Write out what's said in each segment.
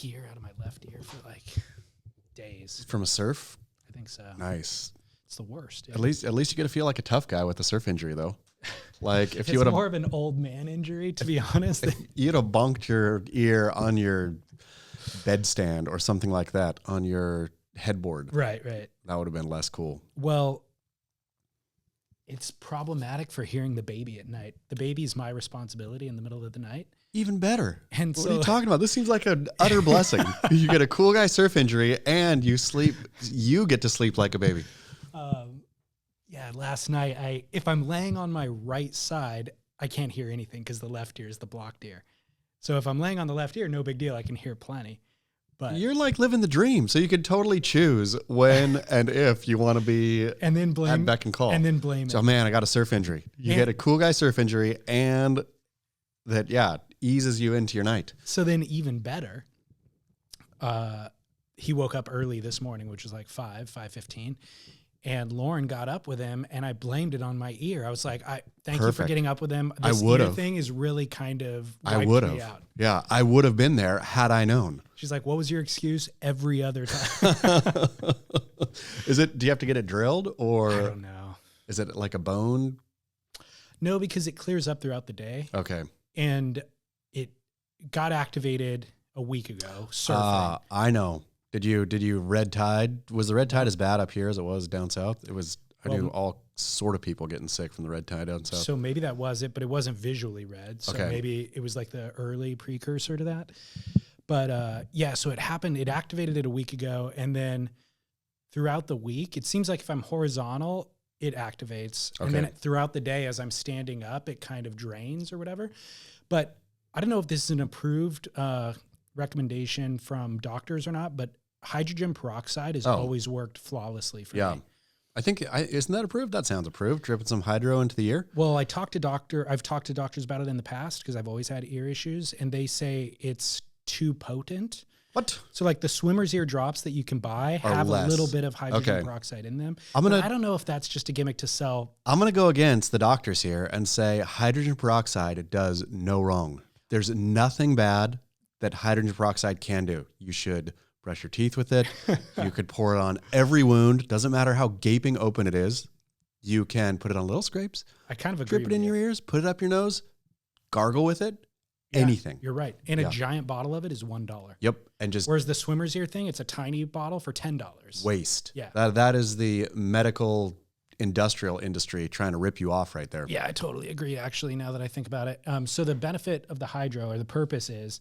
hear out of my left ear for like days. From a surf? I think so. Nice. It's the worst. Yeah. At least you get to feel like a tough guy with a surf injury, though. Like if you it's would more of an old man injury, to be honest. you'd have bonked your ear on your bedstand or something like that on your headboard. Right. That would have been less cool. Well, it's problematic for hearing the baby at night. The baby's my responsibility in the middle of the night. Even better. And what are you talking about? This seems like an utter blessing. You get a cool guy surf injury and you get to sleep like a baby. Yeah, last night, if I'm laying on my right side, I can't hear anything because the left ear is the blocked ear. So if I'm laying on the left ear, no big deal. I can hear plenty. But you're like living the dream. So you could totally choose when and if you want to be and then blame, at beck and call. And then blame So, it. man, I got a surf injury. You get a cool guy surf injury and that, eases you into your night. So then even better, he woke up early this morning, which was like 5:15. And Lauren got up with him, and I blamed it on my ear. I was like, thank you for getting up with him. This ear thing is really kind of wiped me out. Yeah, I would have been there had I known. She's like, what was your excuse every other time? Do you have to get it drilled or? I don't know. Is it like a bone? No, because it clears up throughout the day. Okay. And it got activated a week ago, surfing. I know. Did you red tide? Was the red tide as bad up here as it was down south? It was. I knew all sort of people getting sick from the red tide down south. So maybe that was it, but it wasn't visually red. So maybe it was like the early precursor to that. But so it happened. It activated it a week ago, and then throughout the week, it seems like if I'm horizontal, it activates, and then throughout the day, as I'm standing up, it kind of drains or whatever. But I don't know if this is an approved recommendation from doctors or not, but hydrogen peroxide has always worked flawlessly for me. I think, isn't that approved? That sounds approved. Dripping some hydro into the ear. Well, I've talked to doctors about it in the past because I've always had ear issues, and they say it's too potent. What? So like the swimmer's ear drops that you can buy have a little bit of hydrogen peroxide in them. I don't know if that's just a gimmick to sell. I'm going to go against the doctors here and say hydrogen peroxide does no wrong. There's nothing bad that hydrogen peroxide can do. You should brush your teeth with it. You could pour it on every wound. Doesn't matter how gaping open it is. You can put it on little scrapes. I kind of agree. Drip it in your ears, put it up your nose, gargle with it. Yeah, anything. You're right. And a giant bottle of it is $1. Yep. And just whereas the swimmer's ear thing, it's a tiny bottle for $10. Waste. Yeah. That is the medical industrial industry trying to rip you off right there. Yeah, I totally agree, actually, now that I think about it. So the benefit of the hydro, or the purpose is,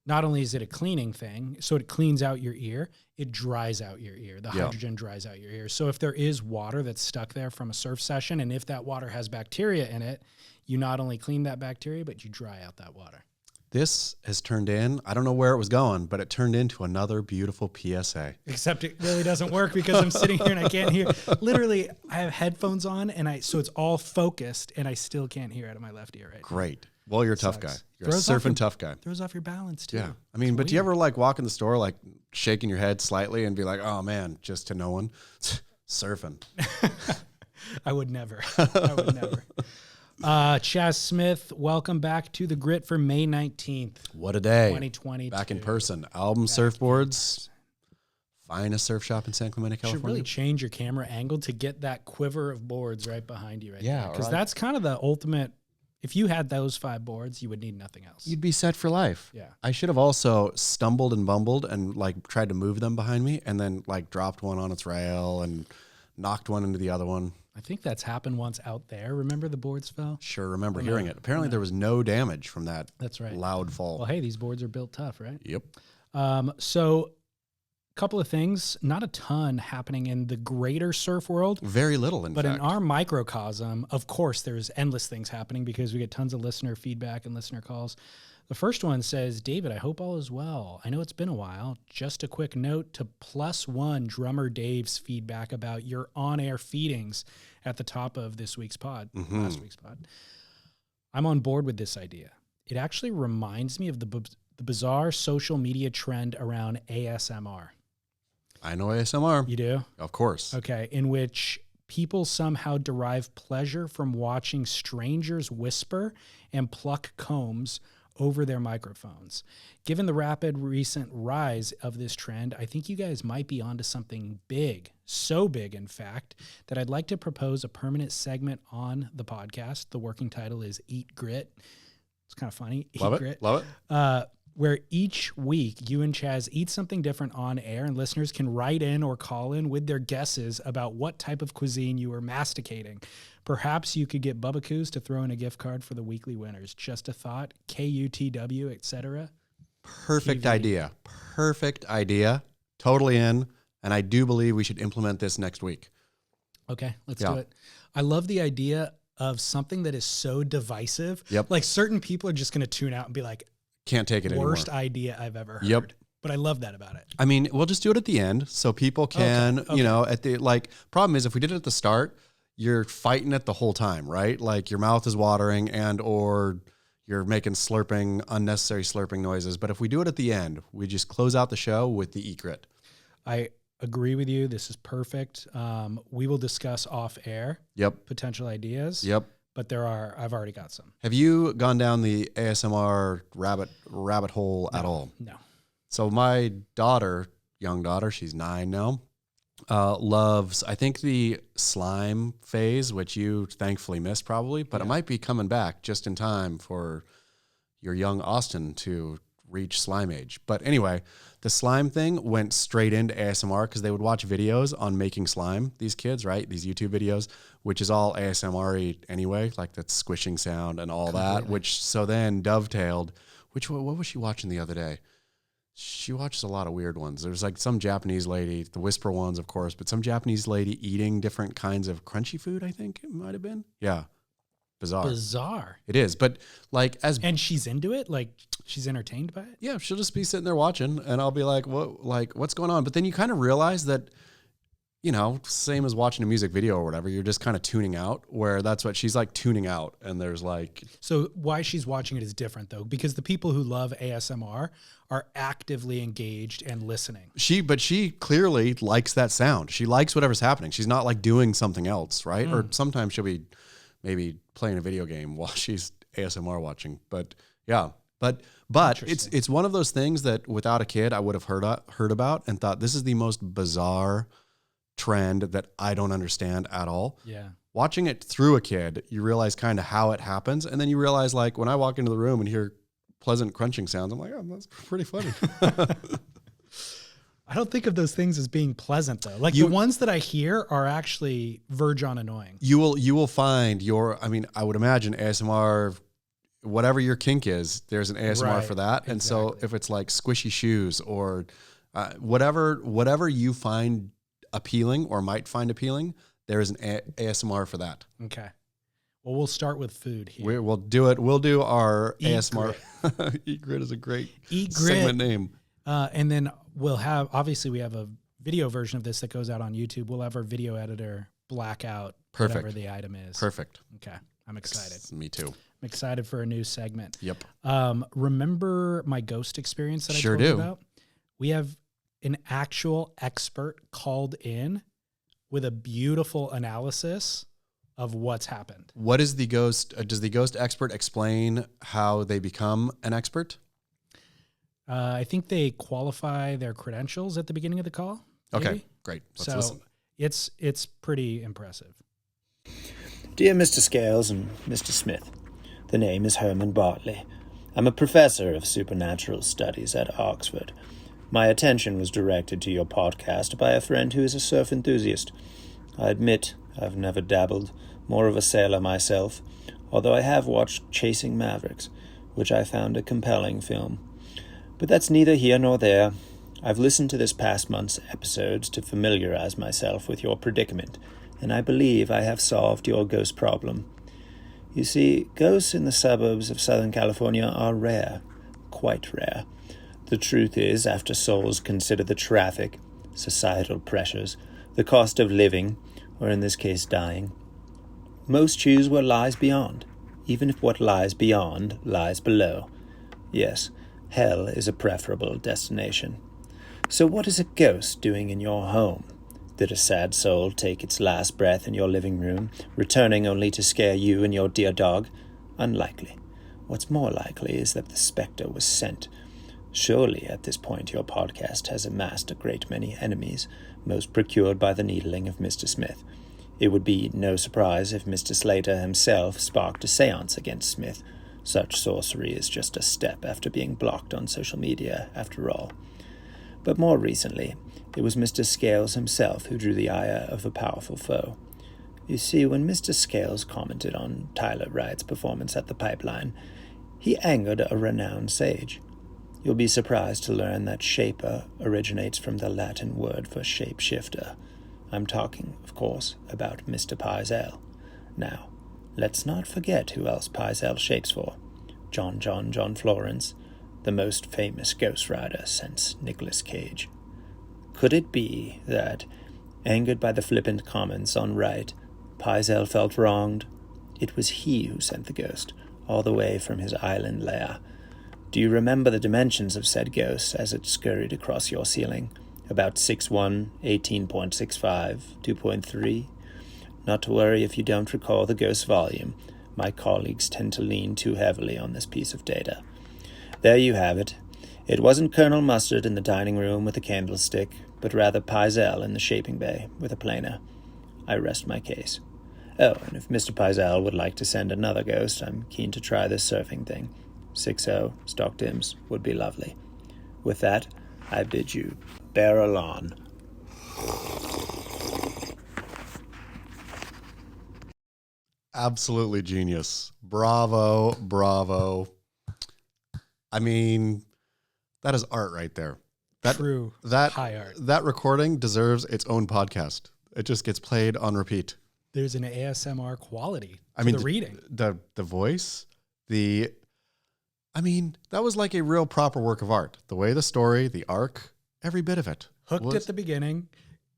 not only is it a cleaning thing, so it cleans out your ear, it dries out your ear. The hydrogen dries out your ear. So if there is water that's stuck there from a surf session, and if that water has bacteria in it, you not only clean that bacteria, but you dry out that water. This has turned in, I don't know where it was going, but it turned into another beautiful PSA. Except it really doesn't work because I'm sitting here and I can't hear. Literally, I have headphones on, and so it's all focused, and I still can't hear out of my left ear right now. Great. Well, you're a tough guy. You're a surfing tough guy. Throws off your balance, too. Yeah. I mean, but do you ever like walk in the store, like shaking your head slightly and be like, oh man, just to no one? Surfing. I would never. I would never. Chaz Smith, welcome back to The Grit for May 19th. What a day. 2020. Back in person. Album Surfboards. Finest surf shop in San Clemente, California. Should really change your camera angle to get that quiver of boards right behind you right yeah, there. Because that's kind of the ultimate. If you had those 5 boards, you would need nothing else. You'd be set for life. Yeah. I should have also stumbled and bumbled and like tried to move them behind me and then like dropped one on its rail and knocked one into the other one. I think that's happened once out there. Remember the boards fell? Sure, remember hearing it. Apparently there was no damage from that That's right. loud fall. Well, hey, these boards are built tough, right? Yep. So a couple of things, not a ton happening in the greater surf world. Very little, in fact. But in our microcosm, of course, there's endless things happening because we get tons of listener feedback and listener calls. The first one says, David, I hope all is well. I know it's been a while. Just a quick note to +1 drummer Dave's feedback about your on-air feedings at the top of this week's pod, last week's pod. I'm on board with this idea. It actually reminds me of the bizarre social media trend around ASMR. I know ASMR. You do? Of course. Okay, in which people somehow derive pleasure from watching strangers whisper and pluck combs over their microphones. Given the rapid recent rise of this trend, I think you guys might be onto something big, so big, in fact, that I'd like to propose a permanent segment on the podcast. The working title is Eat Grit. It's kind of funny. Love Eat it. Grit. Love it. Where each week you and Chaz eat something different on air, and listeners can write in or call in with their guesses about what type of cuisine you are masticating. Perhaps you could get Bubba Coos to throw in a gift card for the weekly winners. Just a thought. KUTW, etc. Perfect TV. idea. Perfect idea. Totally in. And I do believe we should implement this next week. Okay, let's do it. I love the idea of something that is so divisive. Yep. Like certain people are just going to tune out and be like, can't take it anymore. Worst idea I've ever heard. Yep. But I love that about it. I mean, we'll just do it at the end so people can, Okay. you know, at the, like, problem is if we did it at the start, you're fighting it the whole time, right? Like your mouth is watering and or you're making unnecessary slurping noises. But if we do it at the end, we just close out the show with the Eat Grit. I agree with you. This is perfect. We will discuss off air. Yep. Potential ideas. Yep. But I've already got some. Have you gone down the ASMR rabbit hole at all? No. So my young daughter, she's 9 now, loves, I think, the slime phase, which you thankfully missed probably, but it might be coming back just in time for your young Austin to reach slime age. But anyway, the slime thing went straight into ASMR because they would watch videos on making slime, these kids, right? These YouTube videos, which is all ASMR-y anyway, like that squishing sound and all that, which so then dovetailed. What was she watching the other day? She watches a lot of weird ones. There's like some Japanese lady, the whisper ones, of course, but some Japanese lady eating different kinds of crunchy food, I think it might have been. Yeah. Bizarre. It is. But like and she's into it? Like she's entertained by it? Yeah, she'll just be sitting there watching and I'll be like, what's going on? But then you kind of realize that, you know, same as watching a music video or whatever, you're just kind of tuning out, where that's what she's like, tuning out. And there's like... So why she's watching it is different though, because the people who love ASMR are actively engaged and listening. But she clearly likes that sound. She likes whatever's happening. She's not like doing something else, right? Or sometimes she'll be maybe playing a video game while she's ASMR watching. But yeah, but it's one of those things that without a kid, I would have heard about and thought this is the most bizarre trend that I don't understand at all. Yeah. Watching it through a kid, you realize kind of how it happens. And then you realize, like, when I walk into the room and hear pleasant crunching sounds, I'm like, oh, that's pretty funny. I don't think of those things as being pleasant though. Like the ones that I hear are actually verge on annoying. You will find I would imagine ASMR, whatever your kink is, there's an ASMR for that. And so if it's like squishy shoes or whatever you find appealing or might find appealing, there is an ASMR for that. Okay. Well, we'll start with food here. We'll do it. We'll do our Eat ASMR. Grit. Eat Grit is a great Eat Grit segment name. And then we have a video version of this that goes out on YouTube. We'll have our video editor black out whatever the item is. Perfect. Okay. I'm excited. Me too. I'm excited for a new segment. Yep. Remember my ghost experience that I told you about? We have an actual expert called in with a beautiful analysis of what's happened. What is the ghost? Does the ghost expert explain how they become an expert? I think they qualify their credentials at the beginning of the call. Maybe? Okay, great. Let's listen. It's pretty impressive. Dear Mr. Scales and Mr. Smith, the name is Herman Bartley. I'm a professor of supernatural studies at Oxford. My attention was directed to your podcast by a friend who is a surf enthusiast. I admit I've never dabbled, more of a sailor myself, although I have watched Chasing Mavericks, which I found a compelling film. But that's neither here nor there. I've listened to this past month's episodes to familiarize myself with your predicament, and I believe I have solved your ghost problem. You see, ghosts in the suburbs of Southern California are rare, quite rare. The truth is, after souls consider the traffic, societal pressures, the cost of living, or in this case dying, most choose what lies beyond, even if what lies beyond lies below. Yes, hell is a preferable destination. So what is a ghost doing in your home? Did a sad soul take its last breath in your living room, returning only to scare you and your dear dog? Unlikely. What's more likely is that the spectre was sent. Surely at this point your podcast has amassed a great many enemies, most procured by the needling of Mr. Smith. It would be no surprise if Mr. Slater himself sparked a seance against Smith. Such sorcery is just a step after being blocked on social media, after all. But more recently, it was Mr. Scales himself who drew the ire of a powerful foe. You see, when Mr. Scales commented on Tyler Wright's performance at the Pipeline, he angered a renowned sage. You'll be surprised to learn that shaper originates from the Latin word for shapeshifter. I'm talking, of course, about Mr. Pizel. Now, let's not forget who else Pizel shapes for. John Florence, the most famous Ghost Rider since Nic Cage. Could it be that, angered by the flippant comments on Wright, Pizel felt wronged? It was he who sent the ghost, all the way from his island lair. Do you remember the dimensions of said ghost as it scurried across your ceiling? About 6'1", 18.65, 2.3? Not to worry if you don't recall the ghost's volume. My colleagues tend to lean too heavily on this piece of data. There you have it. It wasn't Colonel Mustard in the dining room with a candlestick, but rather Pizel in the shaping bay with a planer. I rest my case. Oh, and if Mr. Pizel would like to send another ghost, I'm keen to try this surfing thing. 6-0, stock dims, would be lovely. With that, I bid you barrel on. Absolutely genius. Bravo, bravo. I mean, that is art right there. True. High art. That recording deserves its own podcast. It just gets played on repeat. There's an ASMR quality to the reading. The voice, that was like a real proper work of art. The way the story, the arc, every bit of it. Hooked at the beginning,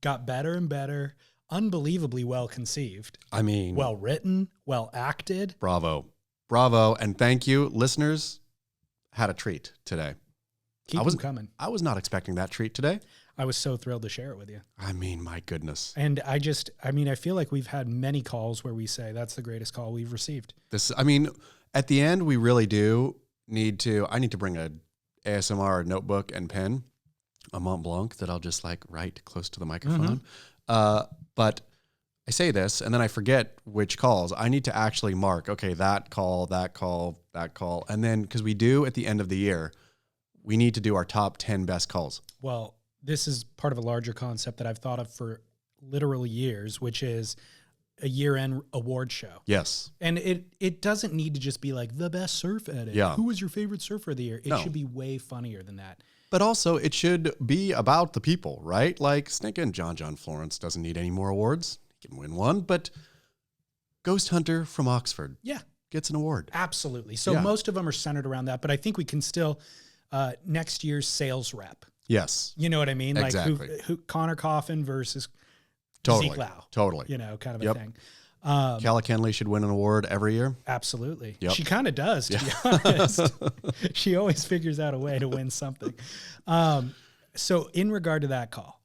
got better and better, unbelievably well conceived. Well written, well acted. Bravo. Bravo. And thank you, listeners. Had a treat today. Keep them coming. I was not expecting that treat today. I was so thrilled to share it with you. My goodness. And I feel like we've had many calls where we say that's the greatest call we've received. At the end, we really do I need to bring a ASMR notebook and pen, a Mont Blanc that I'll just write close to the microphone. But I say this and then I forget which calls. I need to actually mark, okay, that call. And then, because we do at the end of the year, we need to do our top 10 best calls. Well, this is part of a larger concept that I've thought of for literal years, which is a year-end award show. Yes. And it doesn't need to just be like the best surf edit. Yeah. Who was your favorite surfer of the year? It should be way funnier than that. But also it should be about the people, right? Like Snick and John Florence doesn't need any more awards. He can win one, but Ghost Hunter from Oxford gets an award. Absolutely. So most of them are centered around that, but I think we can still, next year's sales rep. Yes. You know what I mean? Exactly. Like who Connor Coffin versus Totally. Zeke Lau. Totally. Kind of a thing. Calla Kenley should win an award every year. Absolutely. Yep. She kind of does, to be honest. She always figures out a way to win something. So in regard to that call,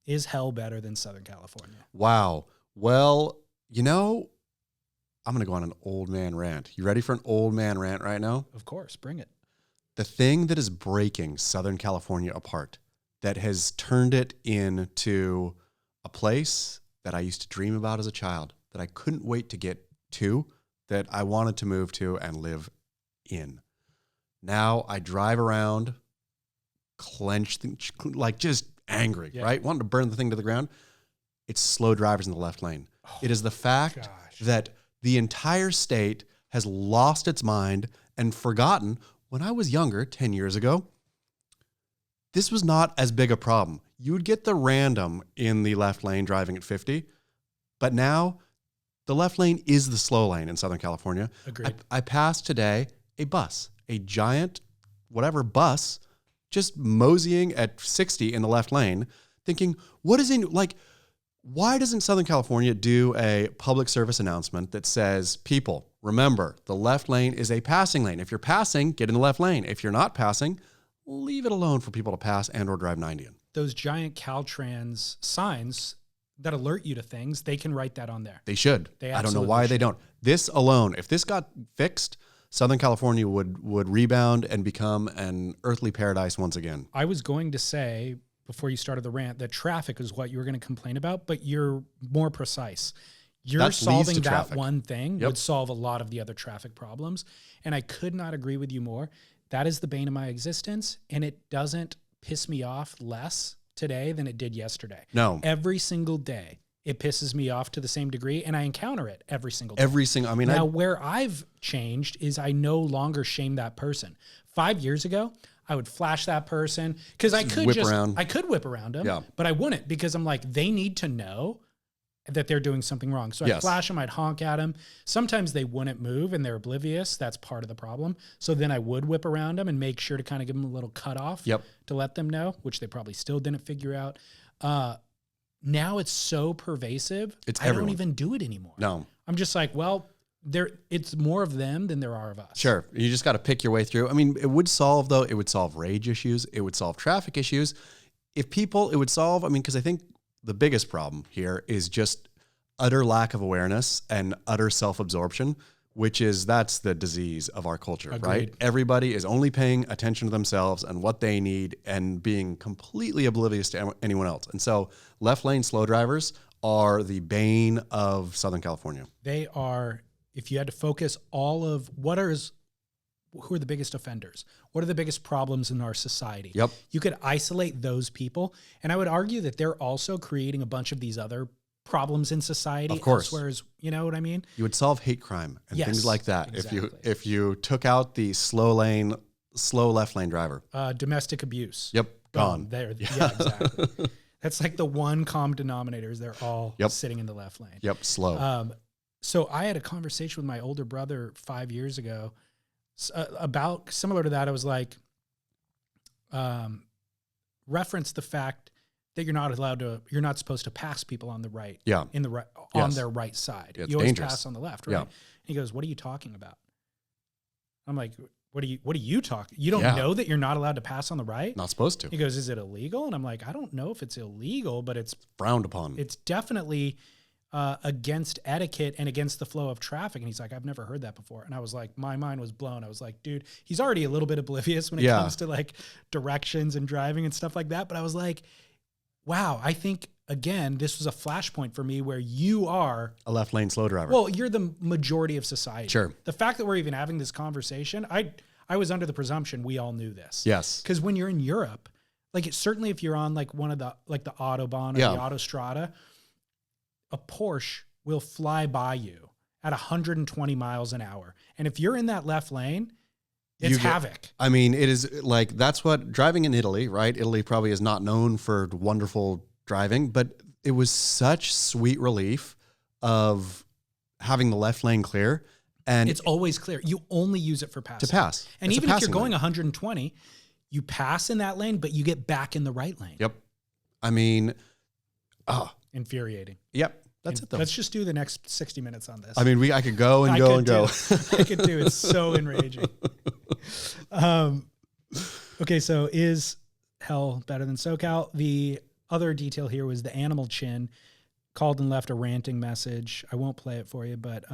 is hell better than Southern California? Wow. Well, I'm going to go on an old man rant. You ready for an old man rant right now? Of course. Bring it. The thing that is breaking Southern California apart, that has turned it into a place that I used to dream about as a child, that I couldn't wait to get to, that I wanted to move to and live in. Now I drive around, clenched, just angry, right? Wanting to burn the thing to the ground. It's slow drivers in the left lane. Oh, it is the fact that the entire state has lost its mind and forgotten. When I was younger, 10 years ago, this was not as big a problem. You would get the random in the left lane driving at 50, but now the left lane is the slow lane in Southern California. Agreed. I passed today a bus, a giant whatever bus, just moseying at 60 in the left lane, thinking, why doesn't Southern California do a public service announcement that says, people, remember, the left lane is a passing lane. If you're passing, get in the left lane. If you're not passing, leave it alone for people to pass and or drive 90 in. Those giant Caltrans signs that alert you to things, they can write that on there. They should. I don't know why they don't. This alone, if this got fixed, Southern California would rebound and become an earthly paradise once again. I was going to say, before you started the rant, that traffic is what you were going to complain about, but you're more precise. You're solving that traffic. one thing would solve a lot of the other traffic problems. And I could not agree with you more. That is the bane of my existence. And it doesn't piss me off less today than it did yesterday. No. Every single day, it pisses me off to the same degree, and I encounter it every single day. I mean, now, where I've changed is I no longer shame that person. 5 years ago, I would flash that person because I could whip around them, but I wouldn't because I'm like, they need to know that they're doing something wrong. So I'd flash them, I'd honk at them. Sometimes they wouldn't move and they're oblivious. That's part of the problem. So then I would whip around them and make sure to kind of give them a little cutoff to let them know, which they probably still didn't figure out. Now it's so pervasive, I don't even do it anymore. No. I'm just like, well, it's more of them than there are of us. Sure. You just got to pick your way through. I mean, it would solve rage issues. It would solve traffic issues. Because I think the biggest problem here is just utter lack of awareness and utter self-absorption, that's the disease of our culture, right? Everybody is only paying attention to themselves and what they need and being completely oblivious to anyone else. And so left lane slow drivers are the bane of Southern California. They are, if you had to focus all of who are the biggest offenders? What are the biggest problems in our society? Yep. You could isolate those people. And I would argue that they're also creating a bunch of these other problems in society. Of course. Whereas, you know what I mean? You would solve hate crime and things like that if you took out the slow left lane driver. Domestic abuse. Yep. Gone. There. Yeah, exactly. That's like the one common denominator is they're all sitting in the left lane. Yep. Slow. So I had a conversation with my older brother 5 years ago about similar to that. I was like, reference the fact that you're not supposed to pass people on the right. Yeah. On their right side. Yeah, you always dangerous. pass on the left, right? Yeah. And he goes, "What are you talking about?" I'm like, What are you talking? You don't know that you're not allowed to pass on the right? Not supposed to. He goes, "Is it illegal?" And I'm like, "I don't know if it's illegal, but it's frowned upon. It's definitely against etiquette and against the flow of traffic." And he's like, "I've never heard that before." And I was like, my mind was blown. I was like, dude, he's already a little bit oblivious when it comes to like directions and driving and stuff like that. But I was like, wow, I think, again, this was a flashpoint for me where you are a left lane slow driver. Well, you're the majority of society. Sure. The fact that we're even having this conversation, I was under the presumption we all knew this. Yes. Because when you're in Europe, like certainly if you're on like one of the, like the Autobahn or the Autostrada, a Porsche will fly by you at 120 miles an hour. And if you're in that left lane, it's havoc. I mean, it is like, that's what driving in Italy, right? Italy probably is not known for wonderful driving, but it was such sweet relief of having the left lane clear. And it's always clear. You only use it for passing. To pass. And it's even if you're going 120, you pass in that lane, but you get back in the right lane. Yep. I mean, infuriating. Yep. That's it though. Let's just do the next 60 minutes on this. I mean, I could go and go and go. I could do. It's so enraging. Okay, so is hell better than SoCal? The other detail here was the animal chin called and left a ranting message. I won't play it for you, but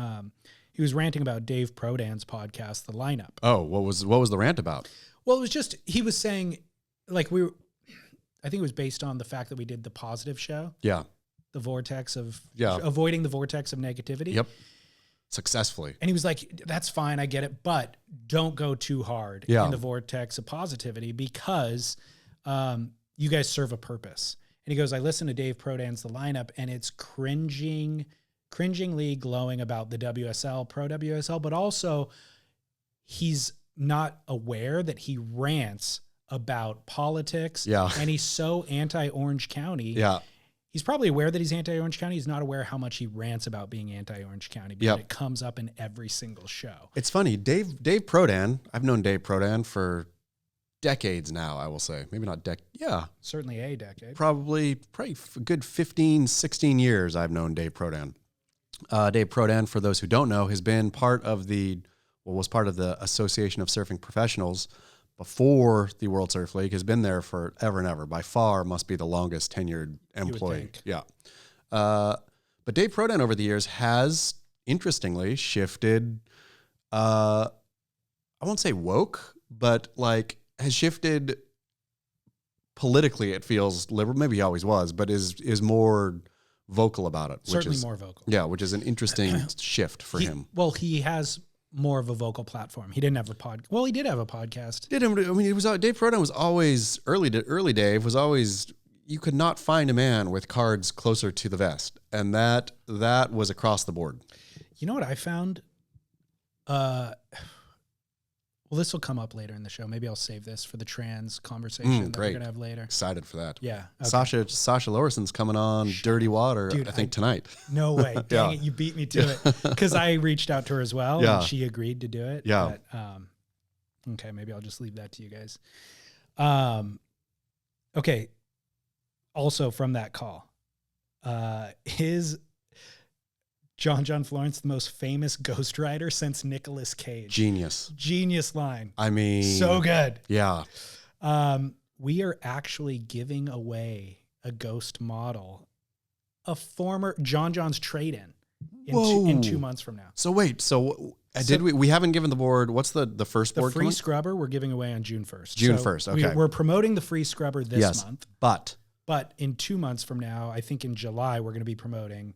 he was ranting about Dave Prodan's podcast, The Lineup. Oh, what was the rant about? Well, it was just, he was saying, like I think it was based on the fact that we did the positive show. Yeah. The vortex of avoiding the vortex of negativity. Yep. Successfully. And he was like, that's fine, I get it, but don't go too hard in the vortex of positivity because you guys serve a purpose. And he goes, I listened to Dave Prodan's The Lineup and it's cringingly glowing about the WSL, pro WSL, but also he's not aware that he rants about politics. Yeah. And he's so anti-Orange County. Yeah. He's probably aware that he's anti-Orange County. He's not aware how much he rants about being anti-Orange County, but it comes up in every single show. It's funny. Dave Prodan, I've known Dave Prodan for decades now, I will say. Maybe not Certainly a decade. Probably a good 15, 16 years I've known Dave Prodan. Dave Prodan, for those who don't know, has been was part of the Association of Surfing Professionals before the World Surf League, has been there forever and ever. By far, must be the longest tenured employee. Yeah. But Dave Prodan over the years has, interestingly, shifted I won't say woke, but like has shifted politically. It feels liberal. Maybe he always was, but is more vocal about it. Certainly more vocal. Yeah, which is an interesting shift for him. Well, he has more of a vocal platform. He didn't have a Well, he did have a podcast. I mean, it was Dave Prodan was always early Dave was always, you could not find a man with cards closer to the vest, and that was across the board. You know what I found? Well, this will come up later in the show. Maybe I'll save this for the trans conversation that we're going to have later. Excited for that. Yeah. Okay. Sasha Lowerson's coming on Dirty Water, dude, I think tonight. No way. Dang it. You beat me to it. Because I reached out to her as well, and she agreed to do it. Yeah. But, okay, maybe I'll just leave that to you guys. Okay. Also from that call, is John Florence the most famous ghostwriter since Nicolas Cage? Genius line. I mean, so good. Yeah. We are actually giving away a ghost model, a former John's trade-in in 2 months from now. So wait, did we haven't given the board, what's the first board? The free scrubber we're giving away on June 1st. June 1st, okay. We're promoting the free scrubber this month. But in 2 months from now, I think in July, we're going to be promoting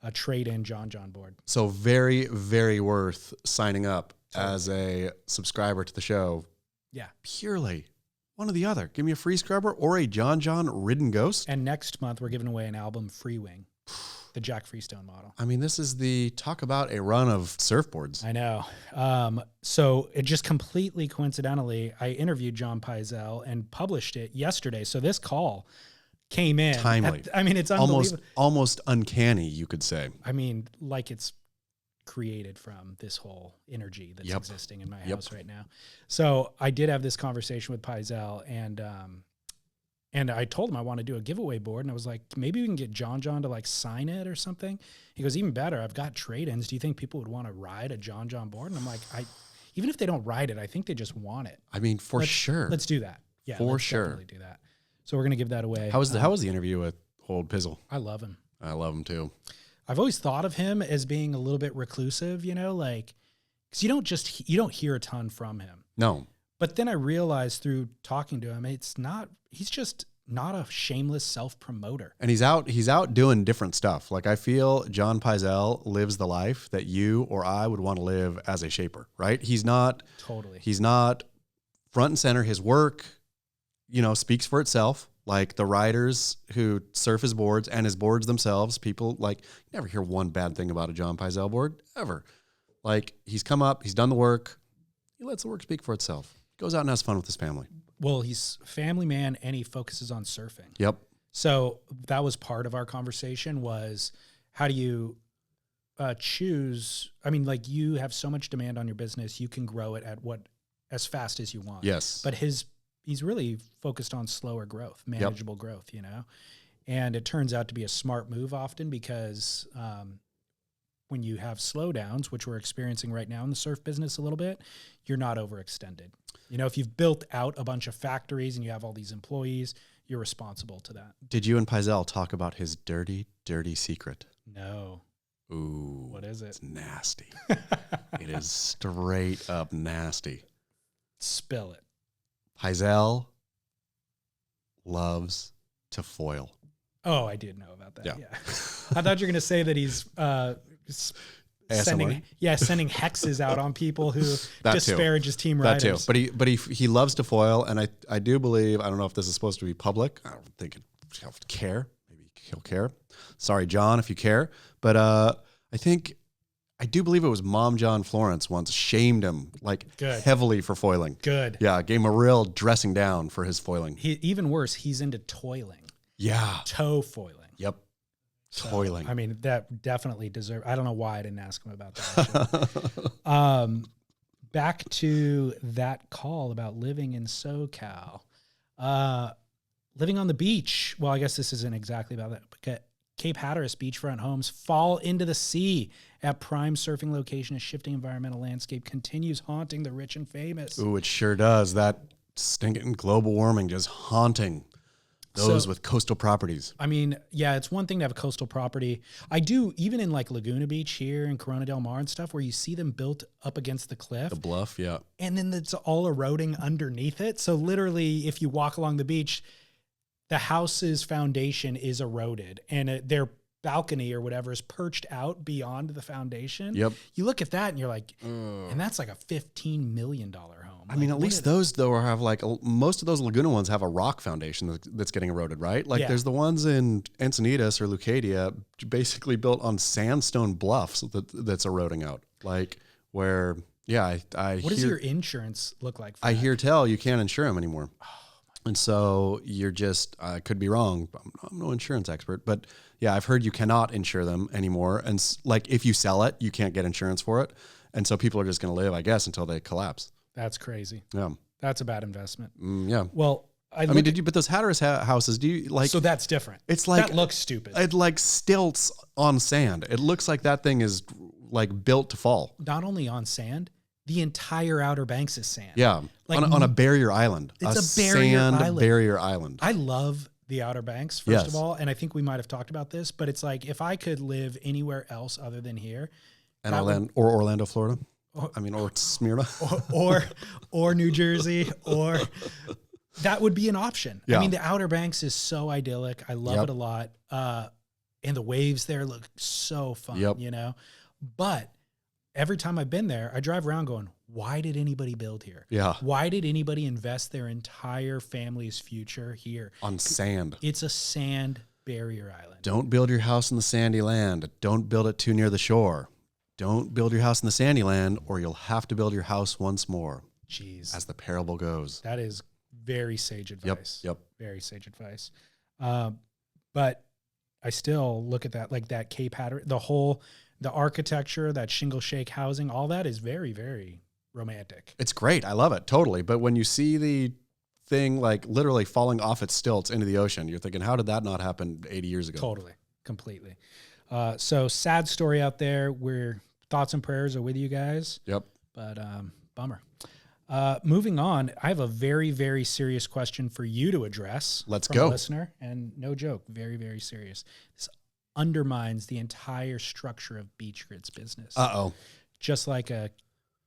a trade-in John board. So very, very worth signing up as a subscriber to the show. Yeah. Purely one or the other. Give me a free scrubber or a John ridden ghost. And next month, we're giving away an album Free Wing, the Jack Freestone model. I mean, this is talk about a run of surfboards. I know. So it just completely coincidentally, I interviewed John Pizell and published it yesterday. So this call came in timely. It's unbelievable. Almost uncanny, you could say. I mean, like it's created from this whole energy that's existing in my house right now. So I did have this conversation with Pizell, and I told him I want to do a giveaway board, and I was like, maybe we can get John to like sign it or something. He goes, even better, I've got trade-ins. Do you think people would want to ride a John board? And I'm like, even if they don't ride it, I think they just want it. I mean, sure. Let's do that. Yeah, for let's sure. definitely do that. So we're going to give that away. How was the interview with old Pizzle? I love him. I love him too. I've always thought of him as being a little bit reclusive, like, because you don't hear a ton from him. No. But then I realized through talking to him, he's just not a shameless self-promoter. And he's out doing different stuff. Like I feel John Pizell lives the life that you or I would want to live as a shaper, right? He's not front and center. His work, speaks for itself. Like the riders who surf his boards and his boards themselves, people you never hear one bad thing about a John Pizell board ever. Like he's come up, he's done the work. He lets the work speak for itself. Goes out and has fun with his family. Well, he's a family man and he focuses on surfing. Yep. So that was part of our conversation was how do you choose? I mean, like you have so much demand on your business, you can grow it as fast as you want. Yes. But he's really focused on slower growth, manageable growth, and it turns out to be a smart move often because when you have slowdowns, which we're experiencing right now in the surf business a little bit, you're not overextended. If you've built out a bunch of factories and you have all these employees, you're responsible to that. Did you and Pizell talk about his dirty, dirty secret? No. Ooh. What is it? It's nasty. It is straight up nasty. Spill it. Pizell loves to foil. Oh, I did know about that. Yeah. I thought you were going to say that he's sending hexes out on people who disparage his team riders. That too. But he loves to foil, and I do believe, I don't know if this is supposed to be public. I don't think he'll care. Maybe he'll care. Sorry, John, if you care. But I do believe it was Mom John Florence once shamed him heavily for foiling. Good. Yeah, gave him a real dressing down for his foiling. Even worse, he's into toiling. Yeah. Toe foiling. Yep. So, toiling. I mean, that definitely deserves. I don't know why I didn't ask him about that. Back to that call about living in SoCal. Living on the beach. Well, I guess this isn't exactly about that. But Cape Hatteras beachfront homes fall into the sea at prime surfing location. A shifting environmental landscape continues haunting the rich and famous. Ooh, it sure does. That stinking global warming just haunting Those with coastal properties. I mean, yeah, it's one thing to have a coastal property. I do, even in like Laguna Beach here in Corona del Mar and stuff, where you see them built up against the cliff. The bluff, yeah. And then it's all eroding underneath it. So literally, if you walk along the beach, the house's foundation is eroded and their balcony or whatever is perched out beyond the foundation. Yep. You look at that and you're like, and that's like a $15 million home. I mean, at least those though have like most of those Laguna ones have a rock foundation that's getting eroded, right? Like there's the ones in Encinitas or Leucadia basically built on sandstone bluffs that's eroding out. Like where, yeah, what does your insurance look like? I hear tell you can't insure them anymore. And so you're just, I could be wrong. I'm no insurance expert, but yeah, I've heard you cannot insure them anymore. And like if you sell it, you can't get insurance for it. And so people are just going to live, I guess, until they collapse. That's crazy. Yeah. That's a bad investment. Yeah. Well, I mean, but those Hatteras houses, do you like? So that's different. It's like, that looks stupid. It like stilts on sand. It looks like that thing is like built to fall. Not only on sand, the entire Outer Banks is sand. Yeah. Like on a barrier island. It's a barrier sand island. barrier island. I love the Outer Banks, first of all. And I think we might have talked about this, but it's like, if I could live anywhere else other than here. And Orlando, Florida. I mean, or Smyrna, or New Jersey, or that would be an option. Yeah. I mean, the Outer Banks is so idyllic. I love it a lot. And the waves there look so fun, you know, but every time I've been there, I drive around going, why did anybody build here? Yeah. Why did anybody invest their entire family's future here? On sand. It's a sand barrier island. Don't build your house in the sandy land. Don't build it too near the shore. Don't build your house in the sandy land, or you'll have to build your house once more. Jeez. As the parable goes. That is very sage advice. Yep. Very sage advice. But I still look at that, like that Cape pattern, the architecture, that shingle shake housing, all that is very, very romantic. It's great. I love it. Totally. But when you see the thing like literally falling off its stilts into the ocean, you're thinking, how did that not happen 80 years ago? Totally. Completely. So sad story out there. Thoughts and prayers are with you guys. Yep. But bummer. Moving on, I have a very, very serious question for you to address. Let's from go. A listener, and no joke, very, very serious. This undermines the entire structure of Beach Grit's business. Uh-oh. Just like a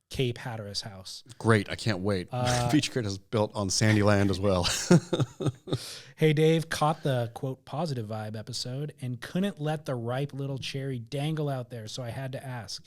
Cape Hatteras house. Great. I can't wait. Beach Grit is built on sandy land as well. Hey, Dave, caught the, quote, positive vibe episode and couldn't let the ripe little cherry dangle out there, so I had to ask.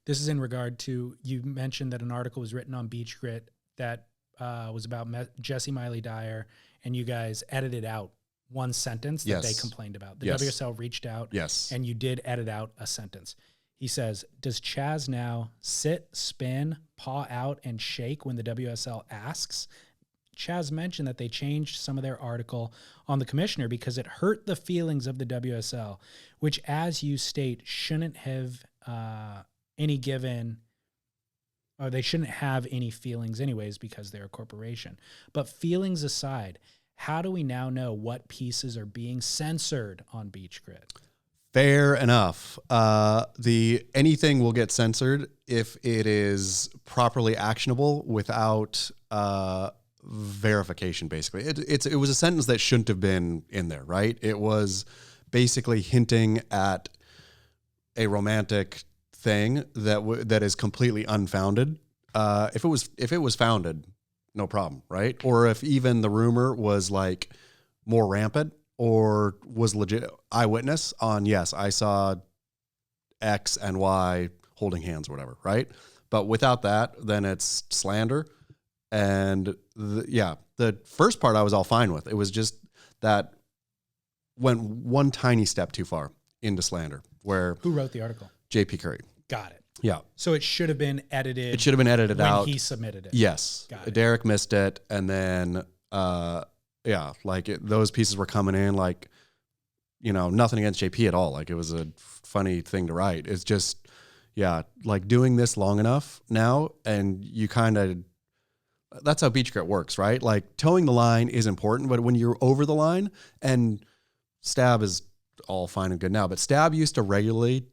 This is in regard to, you mentioned that an article was written on Beach Grit that was about Jesse Miley Dyer, and you guys edited out one sentence that they complained about. The WSL reached out, and you did edit out a sentence. He says, does Chaz now sit, spin, paw out, and shake when the WSL asks? Chaz mentioned that they changed some of their article on the commissioner because it hurt the feelings of the WSL, which, as you state, shouldn't have any given, or they shouldn't have any feelings anyways because they're a corporation. But feelings aside, how do we now know what pieces are being censored on Beach Grit? Fair enough. Anything will get censored if it is properly actionable without verification. Basically, it was a sentence that shouldn't have been in there, right? It was basically hinting at a romantic thing that is completely unfounded. If it was founded, no problem, right? Or if even the rumor was like more rampant, or was legit eyewitness on, yes, I saw X and Y holding hands or whatever, right? But without that, then it's slander. And the first part I was all fine with. It was just that went one tiny step too far into slander. Where who wrote the article? J.P. Curry. Got it. Yeah. So it should have been edited. It should have been edited out when he submitted it. Yes. Got it. Derek missed it, and then those pieces were coming in like, nothing against JP at all. Like, it was a funny thing to write. It's just, like doing this long enough now, and you that's how Beach Grit works, right? Like, towing the line is important, but when you're over the line, and Stab is all fine and good now, but Stab used to regularly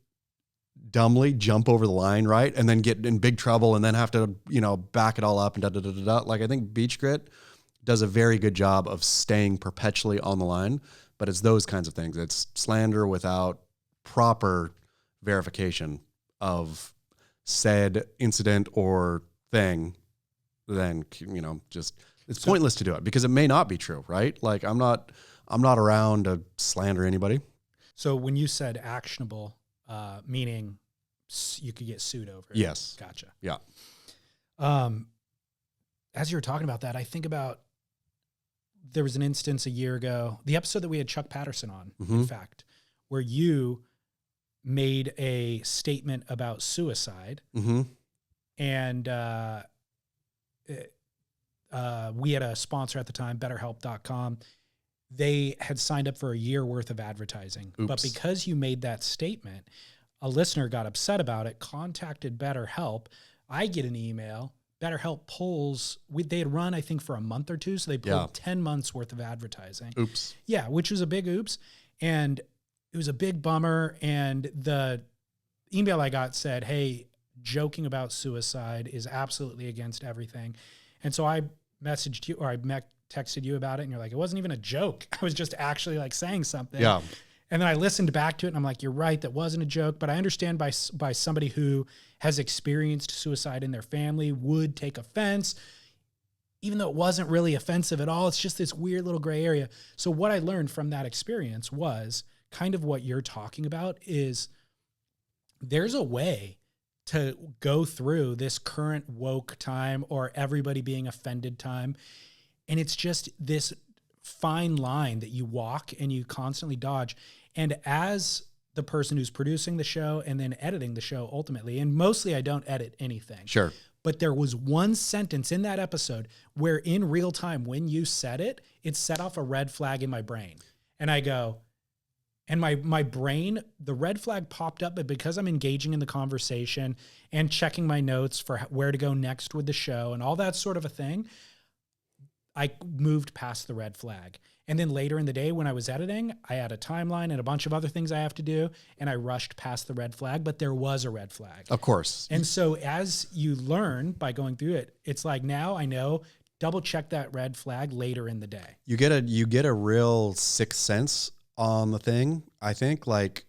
dumbly jump over the line, right? And then get in big trouble and then have to, back it all up and da-da-da-da-da. Like, I think Beach Grit does a very good job of staying perpetually on the line. But it's those kinds of things. It's slander without proper verification of said incident or thing. Then, just it's pointless to do it because it may not be true, right? Like I'm not around to slander anybody. So when you said actionable, meaning you could get sued over it. Yes. Gotcha. Yeah. As you were talking about that, I think about there was an instance a year ago, the episode that we had Chuck Patterson on, in fact, where you made a statement about suicide. And we had a sponsor at the time, BetterHelp.com. They had signed up for a year worth of advertising. Oops. But because you made that statement, a listener got upset about it, contacted BetterHelp. I get an email. BetterHelp pulls, they had run, I think, for a month or two. So they pulled 10 months worth of advertising. Oops. Yeah, which was a big oops. And it was a big bummer. And the email I got said, hey, joking about suicide is absolutely against everything. And so I messaged you, or I texted you about it, and you're like, it wasn't even a joke. I was just actually like saying something. Yeah. And then I listened back to it, and I'm like, you're right, that wasn't a joke. But I understand by somebody who has experienced suicide in their family would take offense, even though it wasn't really offensive at all. It's just this weird little gray area. So what I learned from that experience was kind of what you're talking about is there's a way to go through this current woke time or everybody being offended time. And it's just this fine line that you walk and you constantly dodge. And as the person who's producing the show and then editing the show ultimately, and mostly I don't edit anything. Sure. But there was one sentence in that episode where in real time, when you said it, it set off a red flag in my brain. And I go, and my brain, the red flag popped up, but because I'm engaging in the conversation and checking my notes for where to go next with the show and all that sort of a thing, I moved past the red flag. And then later in the day when I was editing, I had a timeline and a bunch of other things I have to do, and I rushed past the red flag, but there was a red flag. Of course. And so as you learn by going through it, it's like now I know, double check that red flag later in the day. You get a real sixth sense on the thing, I think, like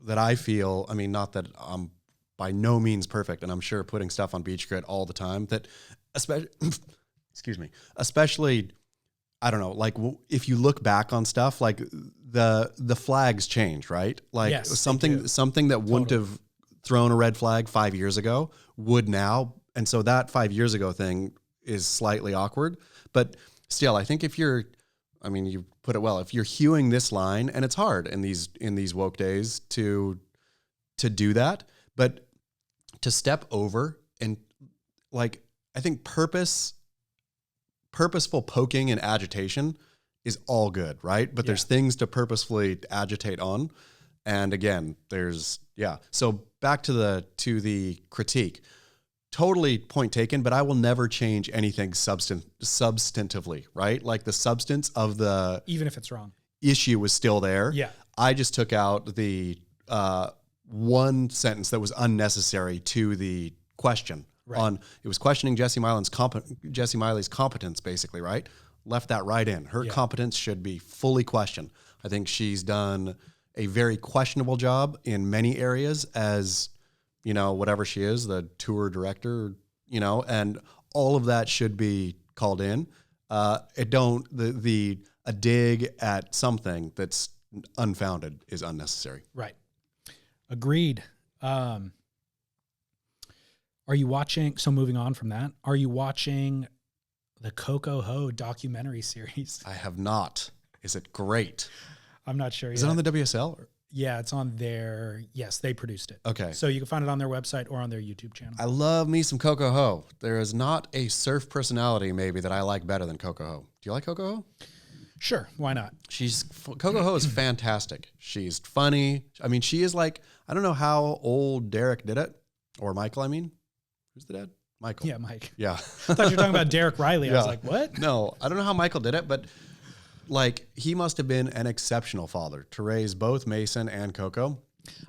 that I feel, I mean, not that I'm by no means perfect, and I'm sure putting stuff on Beach Grit all the time, that especially, especially, I don't know, like if you look back on stuff, like the flags change, right? Like yes, something that wouldn't have thrown a red flag 5 years ago would now. And so that 5 years ago thing is slightly awkward, but still, I think if you're, I mean, you put it well, if you're hewing this line, and it's hard in these woke days to do that, but to step over and like, I think purposeful poking and agitation is all good, right? But there's things to purposefully agitate on. And again, so back to the critique. Totally point taken, but I will never change anything substantively, right? Like the substance of the even if it's wrong issue was still there. Yeah. I just took out the one sentence that was unnecessary to the question. Right. It was questioning Jesse Miley's competence, basically, right? Left that right in. Her competence should be fully questioned. I think she's done a very questionable job in many areas as, whatever she is, the tour director, and all of that should be called in. A dig at something that's unfounded is unnecessary. Right. Agreed. Are you watching, so moving on from that, are you watching the Coco Ho documentary series? I have not. Is it great? I'm not sure yet. Is it on the WSL? Yeah, it's on yes, they produced it. Okay. So you can find it on their website or on their YouTube channel. I love me some Coco Ho. There is not a surf personality maybe that I like better than Coco Ho. Do you like Coco Ho? Sure, why not? Coco Ho is fantastic. She's funny. I mean, she is like, I don't know how old Derek did it, or Michael, I mean. Who's the dad? Michael. Yeah, Mike. Yeah. I thought you were talking about Derek Riley. I was like, what? No, I don't know how Michael did it, but like he must have been an exceptional father to raise both Mason and Coco.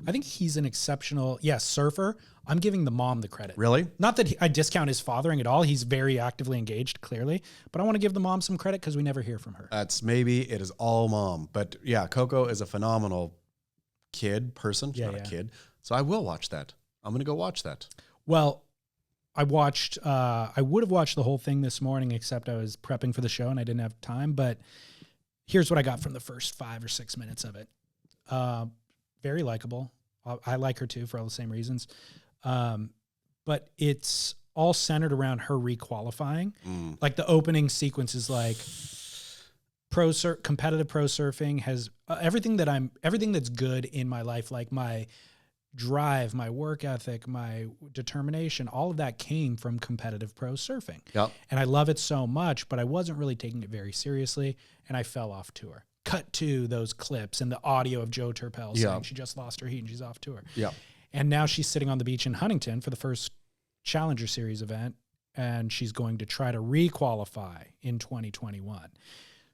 I think he's an exceptional, surfer. I'm giving the mom the credit. Really? Not that I discount his fathering at all. He's very actively engaged, clearly. But I want to give the mom some credit because we never hear from her. It is all mom. But yeah, Coco is a phenomenal person. She's not a kid. So I will watch that. I'm going to go watch that. Well, I would have watched the whole thing this morning, except I was prepping for the show and I didn't have time. But here's what I got from the first 5 or 6 minutes of it. Very likable. I like her too for all the same reasons. But it's all centered around her requalifying. Like the opening sequence is like competitive pro surfing has everything that's good in my life, like my drive, my work ethic, my determination, all of that came from competitive pro surfing. Yep. And I love it so much, but I wasn't really taking it very seriously, and I fell off tour. Cut to those clips and the audio of Joe Turpel saying she just lost her heat and she's off tour. Yeah. And now she's sitting on the beach in Huntington for the first Challenger Series event, and she's going to try to requalify in 2021.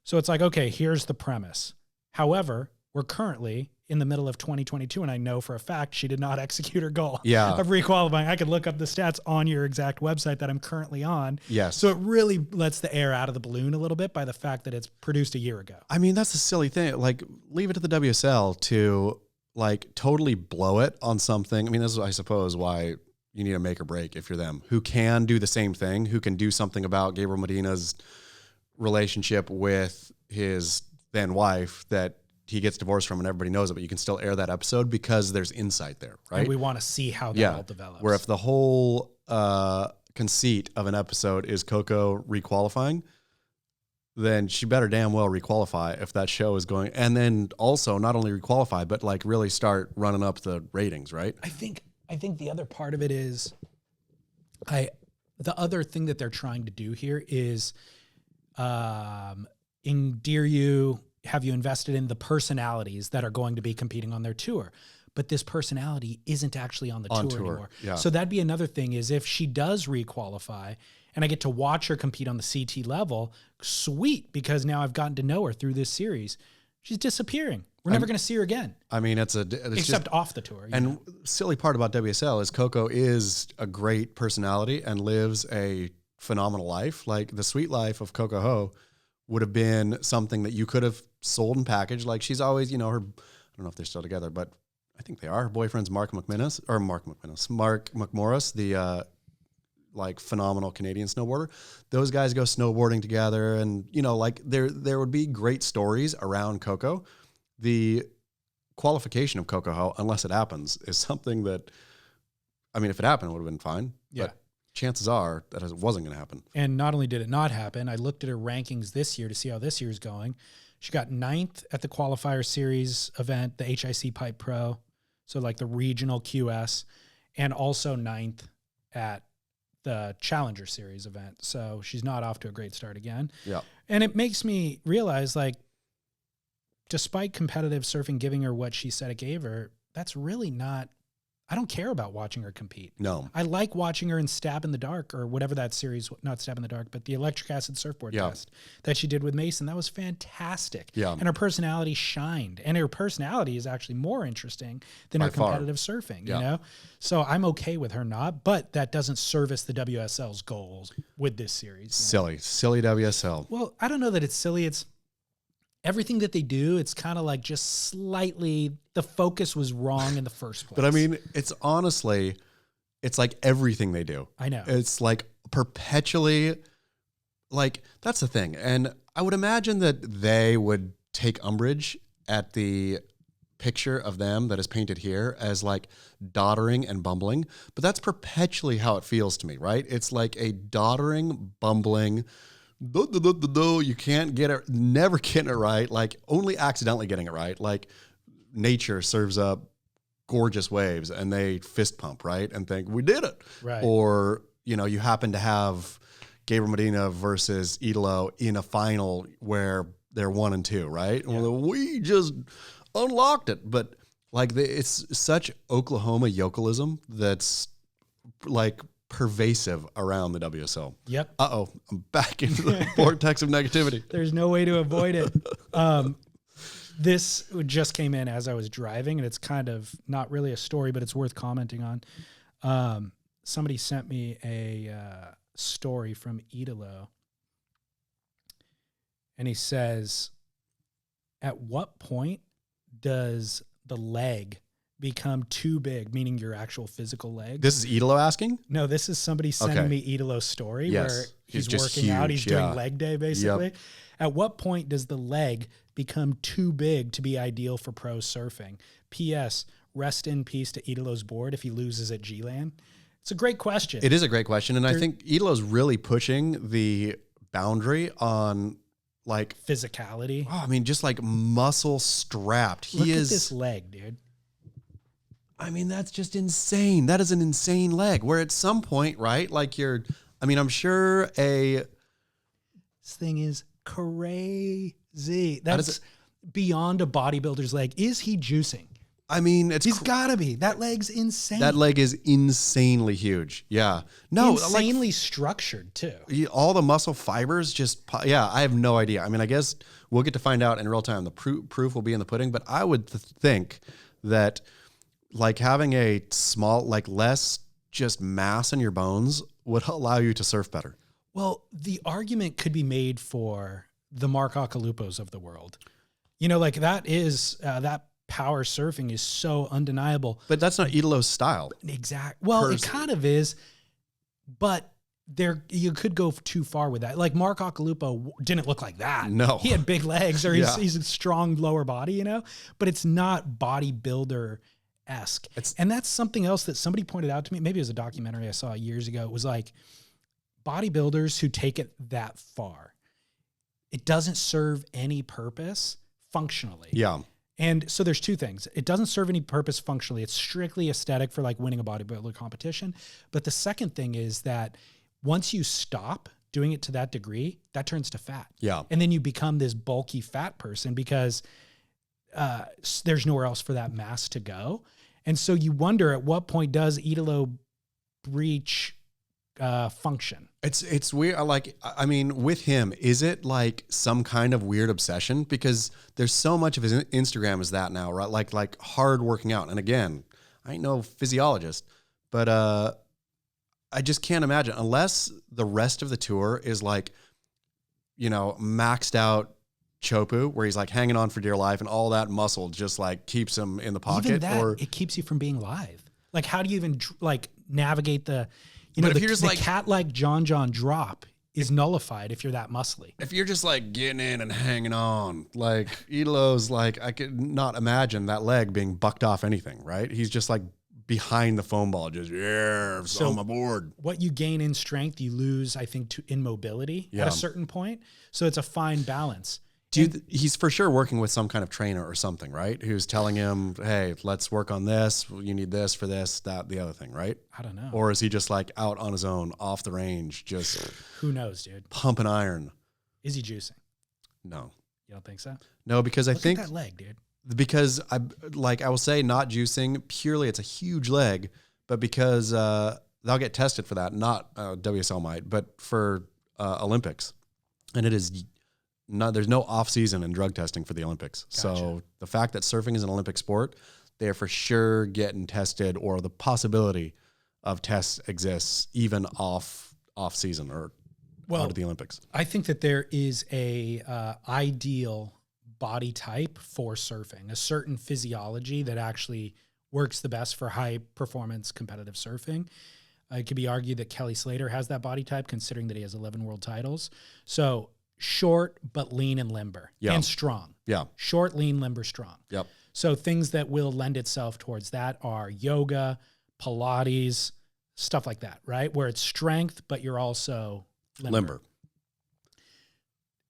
So it's like, okay, here's the premise. However, we're currently in the middle of 2022, and I know for a fact she did not execute her goal of requalifying. I could look up the stats on your exact website that I'm currently on. Yes. So it really lets the air out of the balloon a little bit by the fact that it's produced a year ago. I mean, that's a silly thing. Like, leave it to the WSL to like totally blow it on something. I mean, this is, I suppose, why you need a make or break if you're them, who can do the same thing, who can do something about Gabriel Medina's relationship with his then wife that he gets divorced from and everybody knows it, but you can still air that episode because there's insight there, right? And we want to see how that all develops. Where if the whole conceit of an episode is Coco requalifying, then she better damn well requalify if that show is going. And then also not only requalify, but like really start running up the ratings, right? I think the other part of it is the other thing that they're trying to do here is endear you, have you invested in the personalities that are going to be competing on their tour. But this personality isn't actually on the tour anymore. Yeah. So that'd be another thing is if she does requalify and I get to watch her compete on the CT level, sweet, because now I've gotten to know her through this series. She's disappearing. We're never going to see her again. I mean, except just off the tour. And silly part about WSL is Coco is a great personality and lives a phenomenal life. Like the sweet life of Coco Ho would have been something that you could have sold and packaged. Like she's always, I don't know if they're still together, but I think they are. Her boyfriend's Mark McMorris, the like phenomenal Canadian snowboarder. Those guys go snowboarding together, and like there would be great stories around Coco. The qualification of Coco Ho, unless it happens, is something that, I mean, if it happened, it would have been fine. Yeah. But chances are that it wasn't going to happen. And not only did it not happen, I looked at her rankings this year to see how this year's going. She got 9th at the qualifier series event, the HIC Pipe Pro, so like the regional QS, and also 9th at the Challenger Series event. So she's not off to a great start again. Yeah. And it makes me realize, like, despite competitive surfing giving her what she said it gave her, that's really not, I don't care about watching her compete. No. I like watching her in Stab in the Dark, or whatever that series, not Stab in the Dark, but the electric acid surfboard test that she did with Mason. That was fantastic. Yeah. And her personality shined. And her personality is actually more interesting than her competitive surfing, you know? So I'm okay with her not, but that doesn't service the WSL's goals with this series. Silly WSL. Well, I don't know that it's silly. It's everything that they do, it's kind of like just slightly, the focus was wrong in the first place. But I mean, it's honestly, it's like everything they do. I know. It's like perpetually, like, that's the thing. And I would imagine that they would take umbrage at the picture of them that is painted here as like doddering and bumbling. But that's perpetually how it feels to me, right? It's like a doddering, bumbling, you can't get it, never getting it right, like only accidentally getting it right. Like nature serves up gorgeous waves and they fist pump, right? And think, we did it. Right. Or, you happen to have Gabriel Medina versus Idolo in a final where they're 1 and 2, right? Yeah. Well, we just unlocked it. But like it's such Oklahoma yokelism that's like pervasive around the WSL. Yep. Uh-oh, I'm back into the vortex of negativity. There's no way to avoid it. This just came in as I was driving, and it's kind of not really a story, but it's worth commenting on. Somebody sent me a story from Idolo, and he says, at what point does the leg become too big, meaning your actual physical leg? This is Idolo asking? No, this is somebody sending me Idolo's story where he's working out. He's doing leg day, basically. Yep. At what point does the leg become too big to be ideal for pro surfing? P.S. Rest in peace to Idolo's board if he loses at G-Land. It's a great question. It is a great question. And I think Idolo's really pushing the boundary on like physicality. Oh, I mean, just like muscle strapped. Look at this leg, dude. I mean, that's just insane. That is an insane leg where at some point, right? Like I'm sure this thing is crazy. That's beyond a bodybuilder's leg. Is he juicing? I mean, he's gotta be. That leg's insane. That leg is insanely huge. Yeah. No, insanely structured too. All the muscle fibers I have no idea. I mean, I guess we'll get to find out in real time. The proof will be in the pudding, but I would think that like having a small, like less just mass in your bones would allow you to surf better. Well, the argument could be made for the Mark Ocalupos of the world. You know, like that is, that power surfing is so undeniable. But that's not Idolo's style. Exactly. Well, it kind of is, but you could go too far with that. Like Mark Ocalupo didn't look like that. No. He had big legs or he's a strong lower body, you know, but it's not bodybuilder-esque. And that's something else that somebody pointed out to me. Maybe it was a documentary I saw years ago. It was like bodybuilders who take it that far, it doesn't serve any purpose functionally. Yeah. And so there's two things. It doesn't serve any purpose functionally. It's strictly aesthetic for like winning a bodybuilder competition. But the second thing is that once you stop doing it to that degree, that turns to fat. Yeah. And then you become this bulky fat person because there's nowhere else for that mass to go. And so you wonder at what point does Idolo breach function? It's weird. Like, I mean, with him, is it like some kind of weird obsession? Because there's so much of his Instagram is that now, right? Like hard working out. And again, I ain't no physiologist, but I just can't imagine unless the rest of the tour is like, you know, maxed out Chopu, where he's like hanging on for dear life and all that muscle just like keeps him in the pocket. Even that, it keeps you from being live. Like, how do you even like navigate the, you know, the cat-like John drop is nullified if you're that muscly. If you're just like getting in and hanging on, like Idolo's like, I could not imagine that leg being bucked off anything, right? He's just like behind the foam ball, just, so on my board. What you gain in strength, you lose, I think, in mobility at a certain point. So it's a fine balance. He's for sure working with some kind of trainer or something, right? Who's telling him, hey, let's work on this. You need this for this, that, the other thing, right? I don't know. Or is he just like out on his own, off the range, just... Who knows, dude? Pumping iron. Is he juicing? No. You don't think so? No, because I think... Look at that leg, dude. Because I will say not juicing, purely it's a huge leg, but because they'll get tested for that, not WSL might, but for Olympics. And it is... there's no off season in drug testing for the Olympics. Gotcha. So the fact that surfing is an Olympic sport, they are for sure getting tested, or the possibility of tests exists even off season or out of the Olympics. I think that there is a ideal body type for surfing, a certain physiology that actually works the best for high performance competitive surfing. It could be argued that Kelly Slater has that body type, considering that he has 11 world titles. So short, but lean and limber and strong. Yeah. Short, lean, limber, strong. Yep. So things that will lend itself towards that are yoga, Pilates, stuff like that, right? Where it's strength, but you're also limber.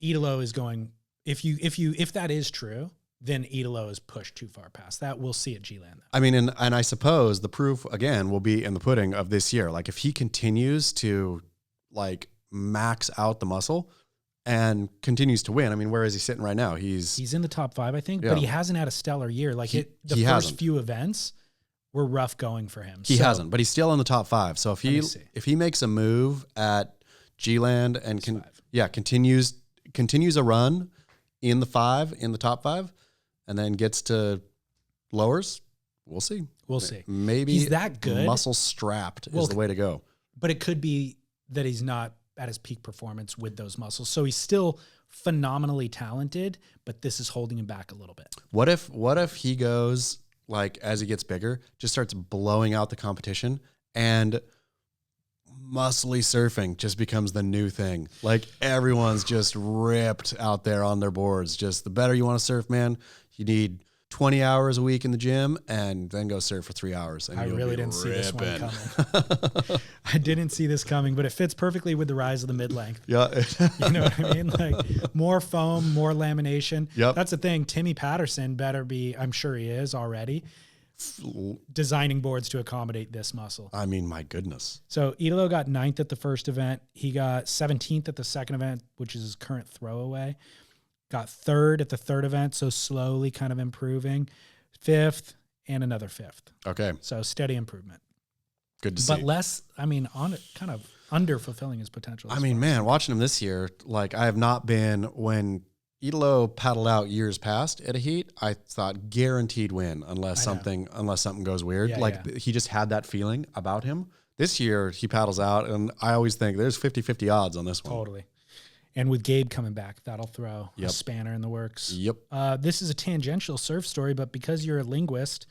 Idolo is going, if that is true, then Idolo is pushed too far past that. We'll see at G-Land, though. I mean, and I suppose the proof, again, will be in the pudding of this year. Like, if he continues to, like, max out the muscle and continues to win, I mean, where is he sitting right now? He's in the top 5, I think, but he hasn't had a stellar year. Like, the first few events were rough going for him. He hasn't, but he's still in the top 5. So if he makes a move at G-Land and continues a run in the top 5, and then gets to lowers, We'll see. We'll see. Maybe he's that good. Muscle strapped is the way to go. But it could be that he's not at his peak performance with those muscles. So he's still phenomenally talented, but this is holding him back a little bit. What if he goes, like, as he gets bigger, just starts blowing out the competition, and muscly surfing just becomes the new thing? Like, everyone's just ripped out there on their boards. Just the better you want to surf, man, you need 20 hours a week in the gym and then go surf for 3 hours. And I really didn't see this one coming. I didn't see this coming, but it fits perfectly with the rise of the mid-length. Yeah. You know what I mean? Like, more foam, more lamination. Yep. That's the thing. Timmy Patterson better be, I'm sure he is already, designing boards to accommodate this muscle. I mean, my goodness. So Idolo got 9th at the first event. He got 17th at the second event, which is his current throwaway. Got 3rd at the third event, so slowly kind of improving. 5th and another 5th. Okay. So steady improvement. Good to see. But less, I mean, on it, kind of under fulfilling his potential. I mean, man, watching him this year, like, I have not been, when Idolo paddled out years past at a heat, I thought guaranteed win unless something goes weird. Yeah, he just had that feeling about him. This year he paddles out, and I always think there's 50-50 odds on this one. Totally. And with Gabe coming back, that'll throw Yep. a spanner in the works. Yep. This is a tangential surf story, but because you're a linguist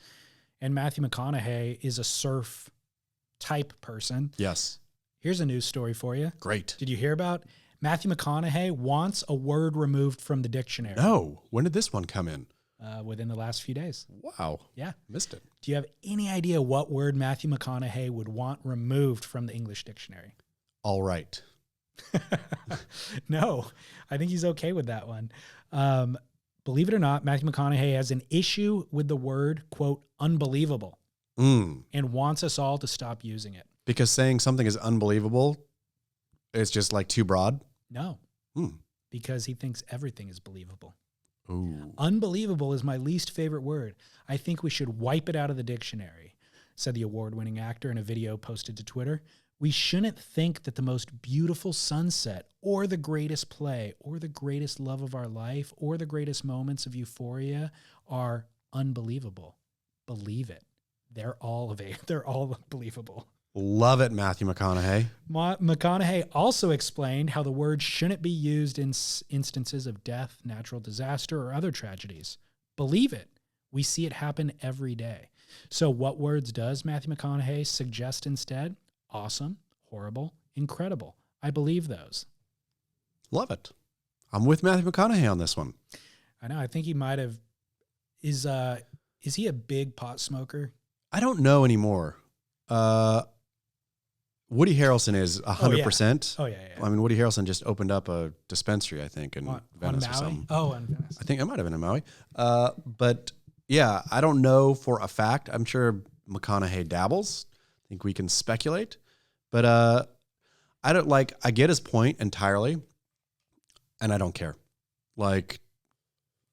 and Matthew McConaughey is a surf type person, Yes. here's a news story for you. Great. Did you hear about Matthew McConaughey wants a word removed from the dictionary? No. When did this one come in? Within the last few days. Wow. Yeah. Missed it. Do you have any idea what word Matthew McConaughey would want removed from the English dictionary? All right. No, I think he's okay with that one. Believe it or not, Matthew McConaughey has an issue with the word, quote, unbelievable, and wants us all to stop using it. Because saying something is unbelievable, it's just like too broad? No, because he thinks everything is believable. Ooh. Unbelievable is my least favorite word. I think we should wipe it out of the dictionary, said the award-winning actor in a video posted to Twitter. We shouldn't think that the most beautiful sunset or the greatest play or the greatest love of our life or the greatest moments of euphoria are unbelievable. Believe it. They're all believable. Love it, Matthew McConaughey. McConaughey also explained how the word shouldn't be used in instances of death, natural disaster, or other tragedies. Believe it. We see it happen every day. So what words does Matthew McConaughey suggest instead? Awesome, horrible, incredible. I believe those. Love it. I'm with Matthew McConaughey on this one. I know. I think he might have. Is he a big pot smoker? I don't know anymore. Woody Harrelson is 100%. Oh, yeah. I mean, Woody Harrelson just opened up a dispensary, I think, in Venice or something. Oh, on Venice. I think it might have been in Maui. But yeah, I don't know for a fact. I'm sure McConaughey dabbles. I think we can speculate. But I get his point entirely, and I don't care. Like,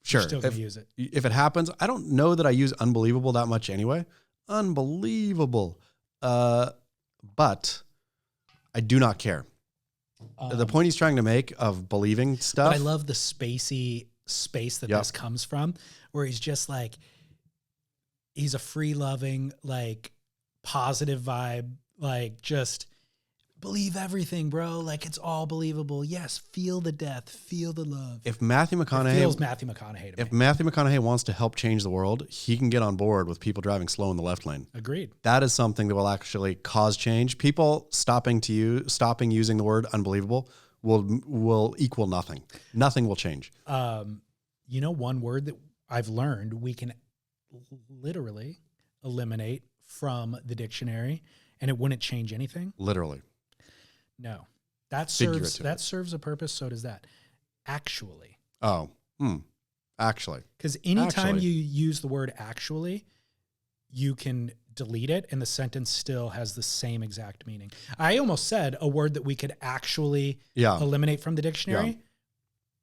sure, You're still gonna use it. If it happens, I don't know that I use unbelievable that much anyway. Unbelievable. But I do not care. The point he's trying to make of believing stuff. But I love the spacey space that this comes from, where he's just like, he's a free-loving, like, positive vibe, like, just believe everything, bro. Like, it's all believable. Yes, feel the death, feel the love. If Matthew McConaughey feels Matthew McConaughey to me. If Matthew McConaughey wants to help change the world, he can get on board with people driving slow in the left lane. Agreed. That is something that will actually cause change. People stopping using the word unbelievable will equal nothing. Nothing will change. You know, one word that I've learned we can literally eliminate from the dictionary, and it wouldn't change anything. Literally. No, that serves a purpose. So does that. Actually. Oh, actually. Because anytime you use the word actually, you can delete it and the sentence still has the same exact meaning. I almost said a word that we could actually eliminate from the dictionary. Yeah.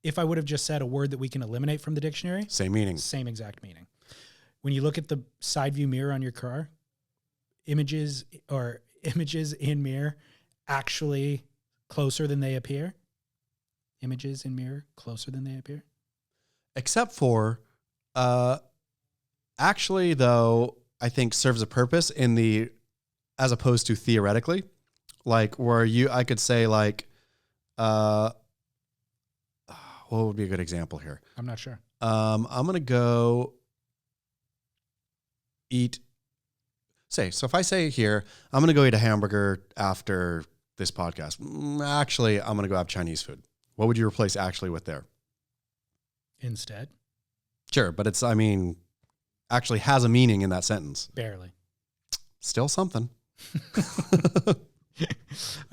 If I would have just said a word that we can eliminate from the dictionary, same meaning, same exact meaning. When you look at the side view mirror on your car, images in mirror actually closer than they appear. Images in mirror closer than they appear. Except for, actually though, I think serves a purpose as opposed to theoretically, like where I could say like, what would be a good example here? I'm not sure. I'm going to go eat. So if I say here, I'm going to go eat a hamburger after this podcast. Actually, I'm going to go have Chinese food. What would you replace actually with there? Instead. Sure. But actually has a meaning in that sentence. Barely. Still something.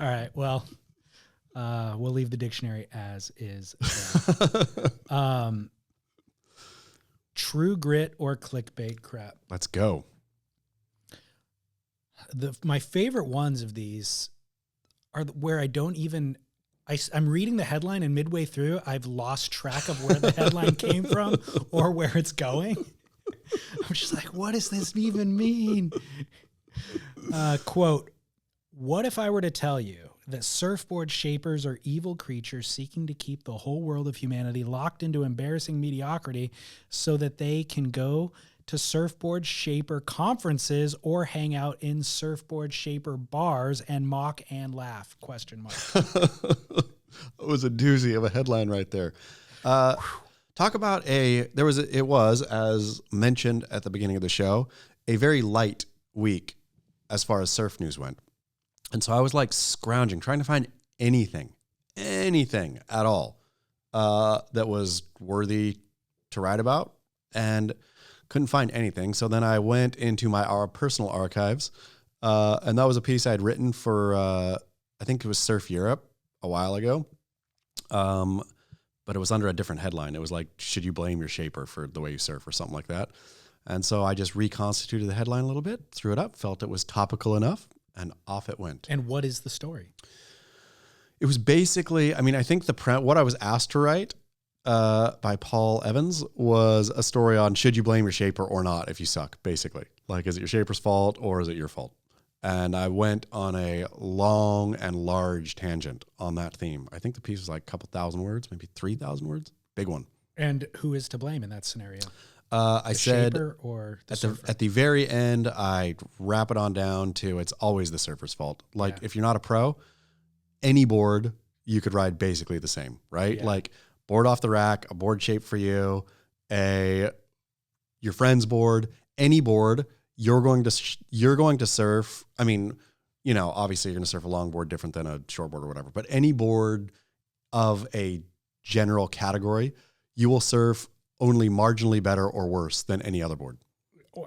All right. Well, we'll leave the dictionary as is. True grit or clickbait crap. Let's go. My favorite ones of these are where I don't even, I'm reading the headline and midway through, I've lost track of where the headline came from or where it's going. I'm just like, what does this even mean? Quote, what if I were to tell you that surfboard shapers are evil creatures seeking to keep the whole world of humanity locked into embarrassing mediocrity so that they can go to surfboard shaper conferences or hang out in surfboard shaper bars and mock and laugh? ? That was a doozy of a headline right there. Talk about it was, as mentioned at the beginning of the show, a very light week as far as surf news went. And so I was like scrounging, trying to find anything at all that was worthy to write about, and couldn't find anything. So then I went into our personal archives, and that was a piece I had written for, I think it was Surf Europe a while ago. But it was under a different headline. It was like, should you blame your shaper for the way you surf or something like that? And so I just reconstituted the headline a little bit, threw it up, felt it was topical enough, and off it went. And what is the story? It was basically, I think what I was asked to write by Paul Evans was a story on should you blame your shaper or not if you suck, basically. Like, is it your shaper's fault or is it your fault? And I went on a long and large tangent on that theme. I think the piece was like a couple thousand words, maybe 3,000 words. Big one. And who is to blame in that scenario? I said shaper or the surfer? At the very end, I wrap it on down to it's always the surfer's fault. Like, if you're not a pro, any board you could ride basically the same, right? Yeah. Like, board off the rack, a board shaped for you, your friend's board, any board, you're going to surf. Obviously you're going to surf a longboard different than a shortboard or whatever, but any board of a general category, you will surf only marginally better or worse than any other board.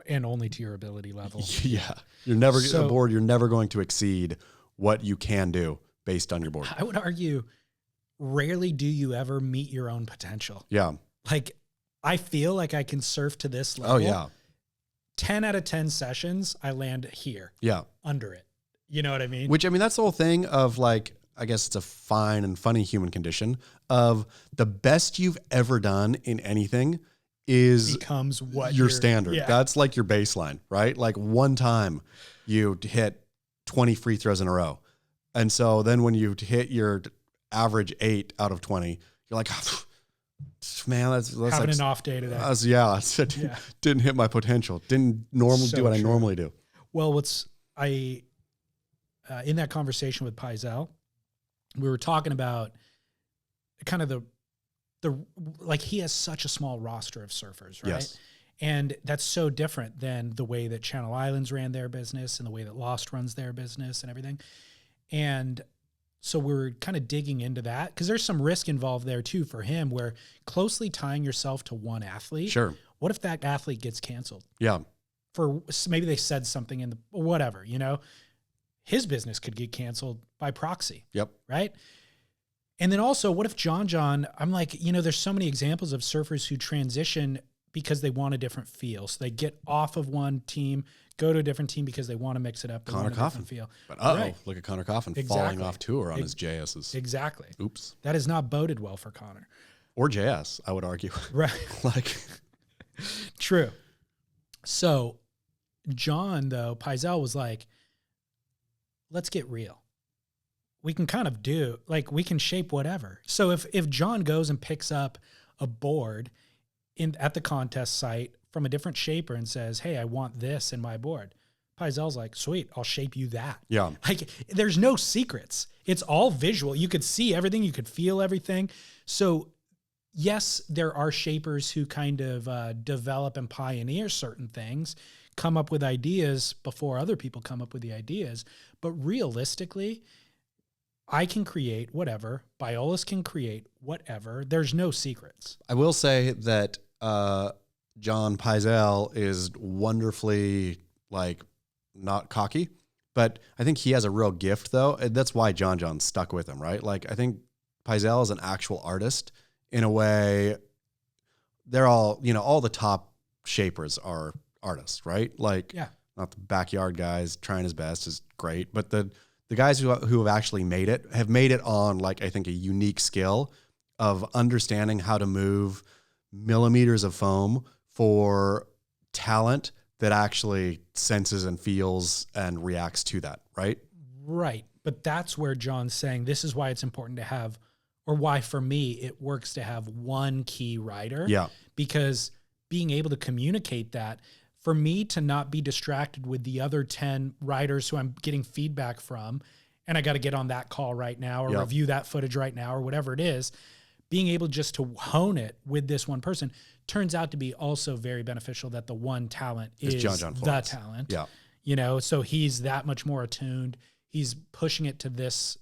And only to your ability level. Yeah. You're never going to exceed what you can do based on your board. I would argue rarely do you ever meet your own potential. Yeah. Like, I feel like I can surf to this level. Oh yeah. 10 out of 10 sessions, I land here. Yeah. Under it. You know what I mean? That's the whole thing of, like, I guess it's a fine and funny human condition of the best you've ever done in anything becomes what your standard. Yeah. That's like your baseline, right? Like, one time you hit 20 free throws in a row. And so then when you hit your average 8 out of 20, you're like, man, that's having like an off day today. Didn't hit my potential. Didn't do what I normally do. Well, in that conversation with Paisel, we were talking about kind of the like, he has such a small roster of surfers, right? Yes. And that's so different than the way that Channel Islands ran their business and the way that Lost runs their business and everything. And so we're kind of digging into that because there's some risk involved there too for him, where closely tying yourself to one athlete. Sure. What if that athlete gets canceled? Yeah. For maybe they said something in the whatever, his business could get canceled by proxy. Yep. Right. And then also, what if John, I'm like, there's so many examples of surfers who transition because they want a different feel. So they get off of one team, go to a different team because they want to mix it up. Connor Coffin. Feel. But look at Connor Coffin falling off tour on his JS's. Exactly. Oops. That has not boded well for Connor. Or JS, I would argue. Right. Like, true. So John, though, Paisel was like, let's get real. We can kind of we can shape whatever. So if John goes and picks up a board at the contest site from a different shaper and says, hey, I want this in my board, Paizel's like, sweet, I'll shape you that. Yeah. Like, there's no secrets. It's all visual. You could see everything. You could feel everything. So yes, there are shapers who kind of develop and pioneer certain things, come up with ideas before other people come up with the ideas. But realistically, I can create whatever. Biolas can create whatever. There's no secrets. I will say that John Paizel is wonderfully, like, not cocky, but I think he has a real gift, though. And that's why John stuck with him, right? Like, I think Paizel is an actual artist in a way. They're all, you know, all the top shapers are artists, right? Like, Yeah. not the backyard guys trying his best is great, but the guys who have actually made it have made it on, like, I think a unique skill of understanding how to move millimeters of foam for talent that actually senses and feels and reacts to that, right? Right. But that's where John's saying this is why it's important to have, or why for me it works to have one key writer. Yeah. Because being able to communicate that, for me to not be distracted with the other 10 writers who I'm getting feedback from, and I got to get on that call right now or review that footage right now or whatever it is, being able just to hone it with this one person turns out to be also very beneficial, that the one talent is John the Florence. talent. Yeah. You know, so he's that much more attuned. He's pushing it to this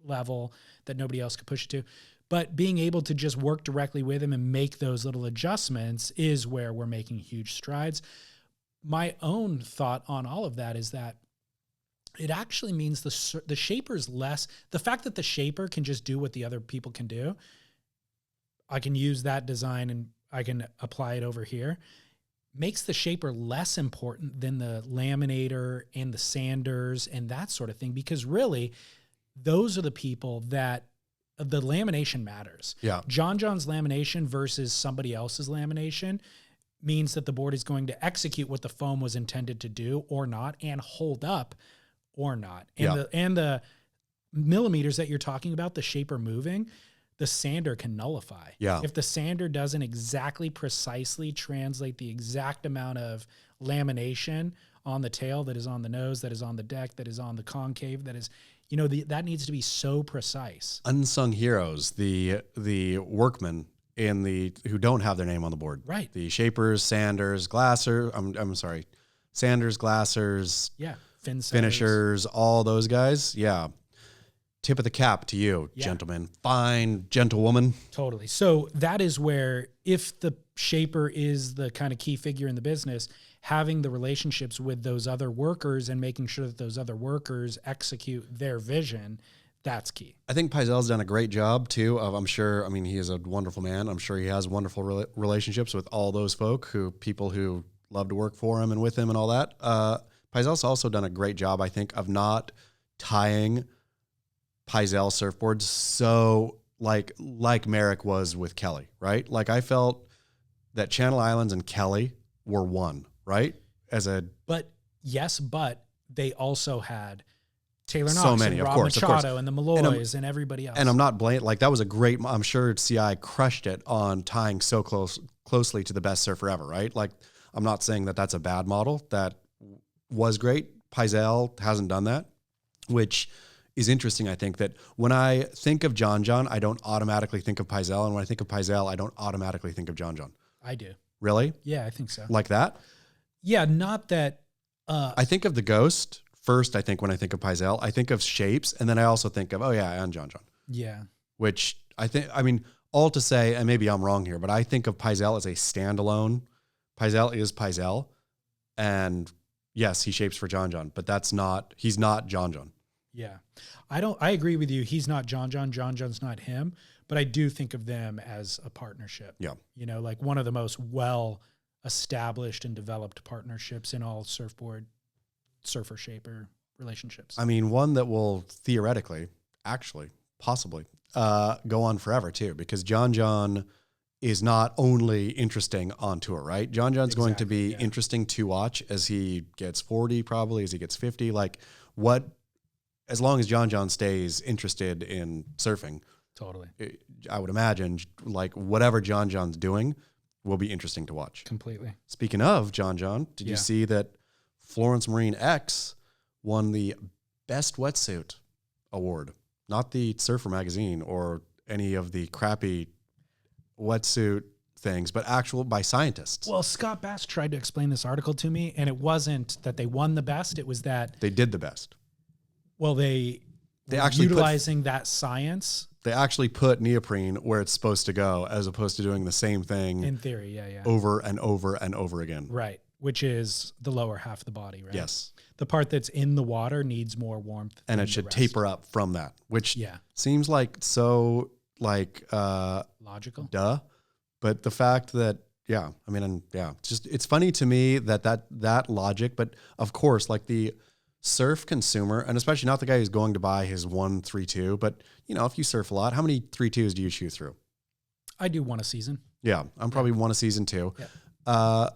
level that nobody else could push it to. But being able to just work directly with him and make those little adjustments is where we're making huge strides. My own thought on all of that is that it actually means the shaper's less, the fact that the shaper can just do what the other people can do, I can use that design and I can apply it over here, makes the shaper less important than the laminator and the sanders and that sort of thing. Because really, those are the people that the lamination matters. Yeah. John's lamination versus somebody else's lamination means that the board is going to execute what the foam was intended to do or not, and hold up or not. And the millimeters that you're talking about, the shaper moving, the sander can nullify. Yeah. If the sander doesn't exactly precisely translate the exact amount of lamination on the tail that is on the nose, that is on the deck, that is on the concave, that is, you know, that needs to be so precise. Unsung heroes, the workmen who don't have their name on the board. Right. The shapers, sanders, glassers, sanders, glassers, Yeah. finishers, all those guys. Yeah. Tip of the cap to you, gentlemen. Fine, gentlewoman. Totally. So that is where, if the shaper is the kind of key figure in the business, having the relationships with those other workers and making sure that those other workers execute their vision, that's key. I think Paizel's done a great job too of, I'm sure, I mean, he is a wonderful man. I'm sure he has wonderful relationships with all those people who love to work for him and with him and all that. Paizel's also done a great job, I think, of not tying Paizel surfboards so like Merrick was with Kelly, right? Like, I felt that Channel Islands and Kelly were one, right? But they also had Taylor Knox so many, and of Rob course, Machado and the Malloys and everybody else. And I'm not blaming, like, that was a great, I'm sure CI crushed it on tying so closely to the best surfer ever, right? Like, I'm not saying that that's a bad model. That was great. Paizel hasn't done that, which is interesting. I think that when I think of John, I don't automatically think of Paizel. And when I think of Paizel, I don't automatically think of John. I do. Really? Yeah, I think so. Like that? Yeah, not that. I think of the Ghost first. I think when I think of Paizel, I think of shapes. And then I also think of, and John. Yeah. Which all to say, and maybe I'm wrong here, but I think of Paizel as a standalone. Paizel is Paizel. And yes, he shapes for John, but he's not John. Yeah. I agree with you. He's not John. John's not him, but I do think of them as a partnership. Yeah. You know, like one of the most well-established and developed partnerships in all surfboard, surfer shaper relationships. I mean, one that will theoretically, actually, possibly, go on forever too, because John is not only interesting on tour, right? John's going to be interesting to watch as he gets 40, probably as he gets 50. Like, as long as John stays interested in surfing, totally, I would imagine, like, whatever John's doing will be interesting to watch. Completely. Speaking of John, did you see that Florence Marine X won the Best Wetsuit Award? Not the Surfer magazine or any of the crappy wetsuit things, but actual by scientists. Well, Scott Bass tried to explain this article to me, and it wasn't that they won the best. It was that they did the best. Well, they actually utilizing that science. They actually put neoprene where it's supposed to go, as opposed to doing the same thing in theory, yeah, over and over and over again. Right, which is the lower half of the body, right? Yes. The part that's in the water needs more warmth. And it should taper up from that, which seems like so logical. Duh. But the fact that, it's funny to me that logic, but of course, like the surf consumer, and especially not the guy who's going to buy his 132, but if you surf a lot, how many 3.2s do you chew through? I do one a season. Yeah. I'm probably one a season too. Yeah.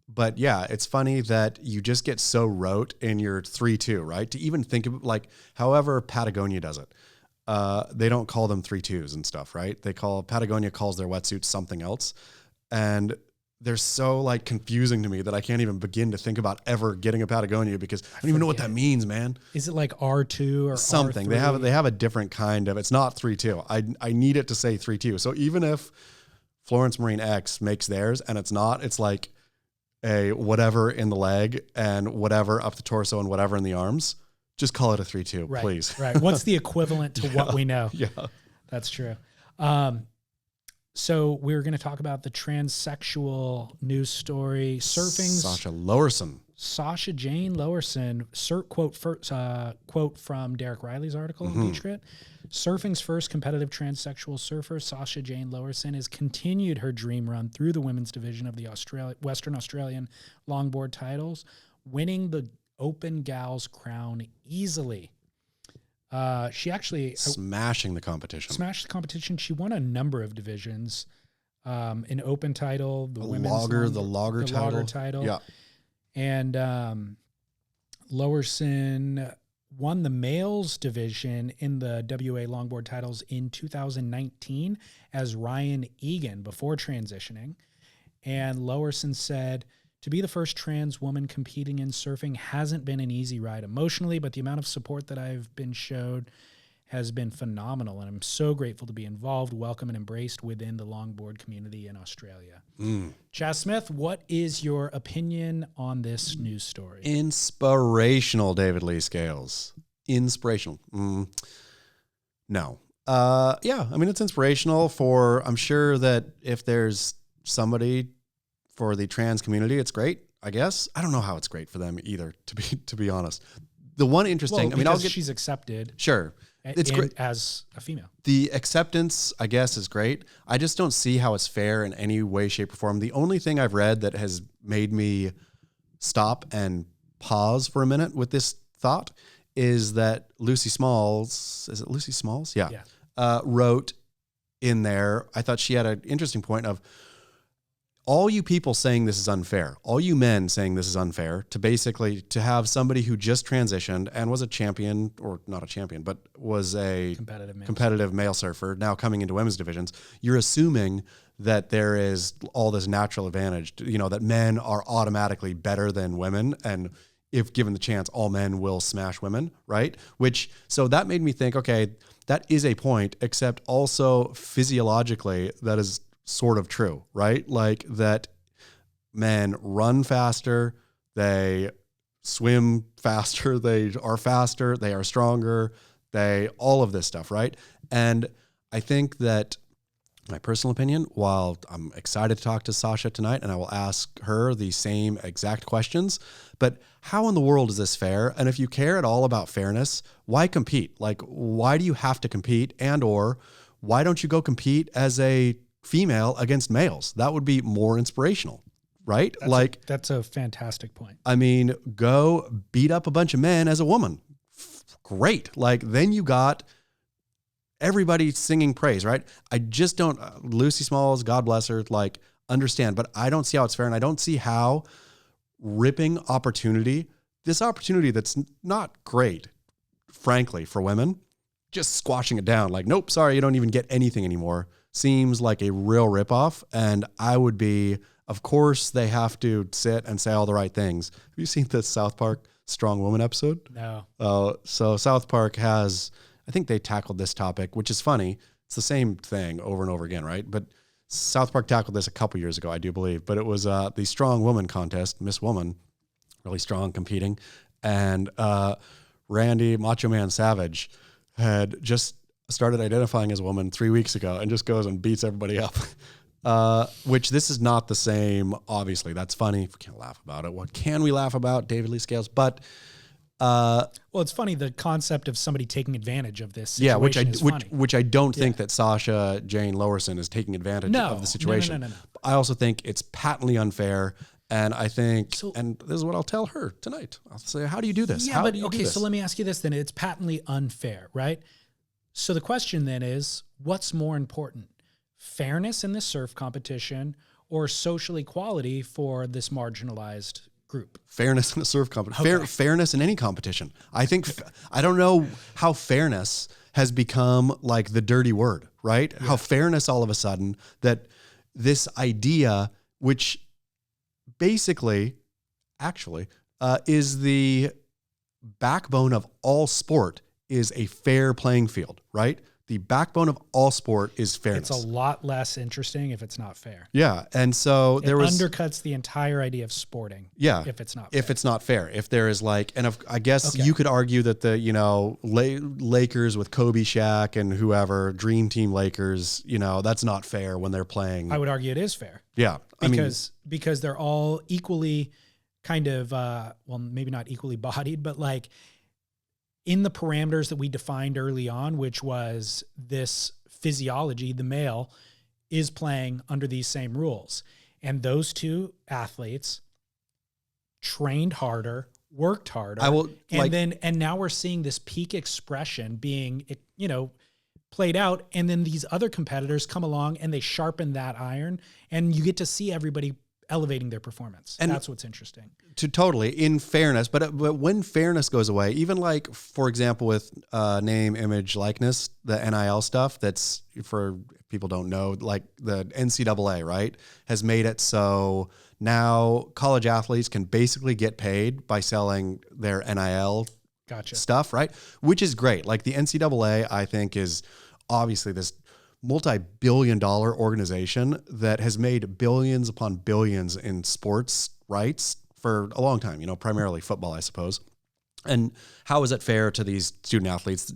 But yeah, it's funny that you just get so rote in your 3.2, right? To even think of like, however Patagonia does it. They don't call them 3.2s and stuff, right? Patagonia calls their wetsuits something else. And they're so like confusing to me that I can't even begin to think about ever getting a Patagonia because I don't even know what that means, man. Is it like R2 or something? R3? They have a different kind of, it's not 3.2. I need it to say 3.2. So even if Florence Marine X makes theirs and it's not, it's like a whatever in the leg and whatever up the torso and whatever in the arms. Just call it a 3.2, please. Right. What's the equivalent to what we know? Yeah. That's true. So we're going to talk about the transsexual news story, surfing's Sasha Jane Lowerson, quote from Derek Riley's article in Beach Grit. Surfing's first competitive transsexual surfer, Sasha Jane Lowerson, has continued her dream run through the women's division of the Western Australian longboard titles, winning the Open Gals crown easily. She actually smashed the competition. She won a number of divisions, an open title, the logger title. Yeah. And Lowerson won the males division in the WA longboard titles in 2019 as Ryan Egan before transitioning. And Lowerson said, "To be the first trans woman competing in surfing hasn't been an easy ride emotionally, but the amount of support that I've been showed has been phenomenal, and I'm so grateful to be involved, welcome, and embraced within the longboard community in Australia." Chas Smith, what is your opinion on this news story? Inspirational, David Lee Scales. Inspirational. No. It's inspirational I'm sure that if there's somebody for the trans community, it's great, I guess. I don't know how it's great for them either, to be honest. The one interesting, she's accepted. Sure. It's great as a female. The acceptance, I guess, is great. I just don't see how it's fair in any way, shape, or form. The only thing I've read that has made me stop and pause for a minute with this thought is that Lucy Smalls, is it Lucy Smalls? Yeah. Wrote in there, I thought she had an interesting point of, all you people saying this is unfair, all you men saying this is unfair, to have somebody who just transitioned and was a champion, or not a champion, but was a competitive male surfer, now coming into women's divisions, you're assuming that there is all this natural advantage, that men are automatically better than women. And if given the chance, all men will smash women, right? So that made me think, okay, that is a point, except also physiologically, that is sort of true, right? Like that men run faster, they swim faster, they are stronger, all of this stuff, right? And I think that my personal opinion, while I'm excited to talk to Sasha tonight and I will ask her the same exact questions, but how in the world is this fair? And if you care at all about fairness, why compete? Like, why do you have to compete? And or why don't you go compete as a female against males? That would be more inspirational, right? That's a fantastic point. I mean, go beat up a bunch of men as a woman. Great. Then you got everybody singing praise, right? I just don't, Lucy Smalls, God bless her, understand, but I don't see how it's fair. And I don't see how ripping this opportunity that's not great, frankly, for women, just squashing it down. Nope, sorry, you don't even get anything anymore. seems like a real ripoff. And I would be, of course, they have to sit and say all the right things. Have you seen the South Park Strong Woman episode? No. So South Park has, I think they tackled this topic, which is funny. It's the same thing over and over again, right? But South Park tackled this a couple years ago, I do believe. But it was the Strong Woman contest, Miss Woman, really strong competing. And Randy Macho Man Savage had just started identifying as a woman 3 weeks ago and just goes and beats everybody up. Which this is not the same, obviously. That's funny. We can't laugh about it. What can we laugh about? David Lee Scales. But well, it's funny, the concept of somebody taking advantage of this situation is funny. Which I don't think that Sasha Jane Lowerson is taking advantage of the situation. No. I also think it's patently unfair. And I think, and this is what I'll tell her tonight. I'll say, how do you do this? Yeah, but okay, so let me ask you this then. It's patently unfair, right? So the question then is, what's more important? Fairness in the surf competition or social equality for this marginalized group? Fairness in the surf competition. Okay. Fairness in any competition. I think, I don't know how fairness has become like the dirty word, right? Yeah. How fairness all of a sudden, that this idea, which basically, actually, is the backbone of all sport, is a fair playing field, right? The backbone of all sport is fairness. It's a lot less interesting if it's not fair. Yeah, and so it undercuts the entire idea of sporting. Yeah, if it's not fair. If it's not fair, if there is like, and I guess you could argue that the Lakers with Kobe, Shaq, and whoever, Dream Team Lakers, that's not fair when they're playing. I would argue it is fair. Yeah, because they're all equally kind of well, maybe not equally bodied, but like in the parameters that we defined early on, which was this physiology, the male is playing under these same rules. And those two athletes trained harder, worked harder. And now we're seeing this peak expression being, played out. And then these other competitors come along and they sharpen that iron, and you get to see everybody elevating their performance. And that's what's interesting. Totally, in fairness, but when fairness goes away, even like, for example, with name, image, likeness, the NIL stuff, that's, for people don't know, like the NCAA, right, has made it so now college athletes can basically get paid by selling their NIL stuff, right? Which is great. Like the NCAA, I think, is obviously this multi-billion-dollar organization that has made billions upon billions in sports rights for a long time, primarily football, I suppose. And how is it fair to these student athletes?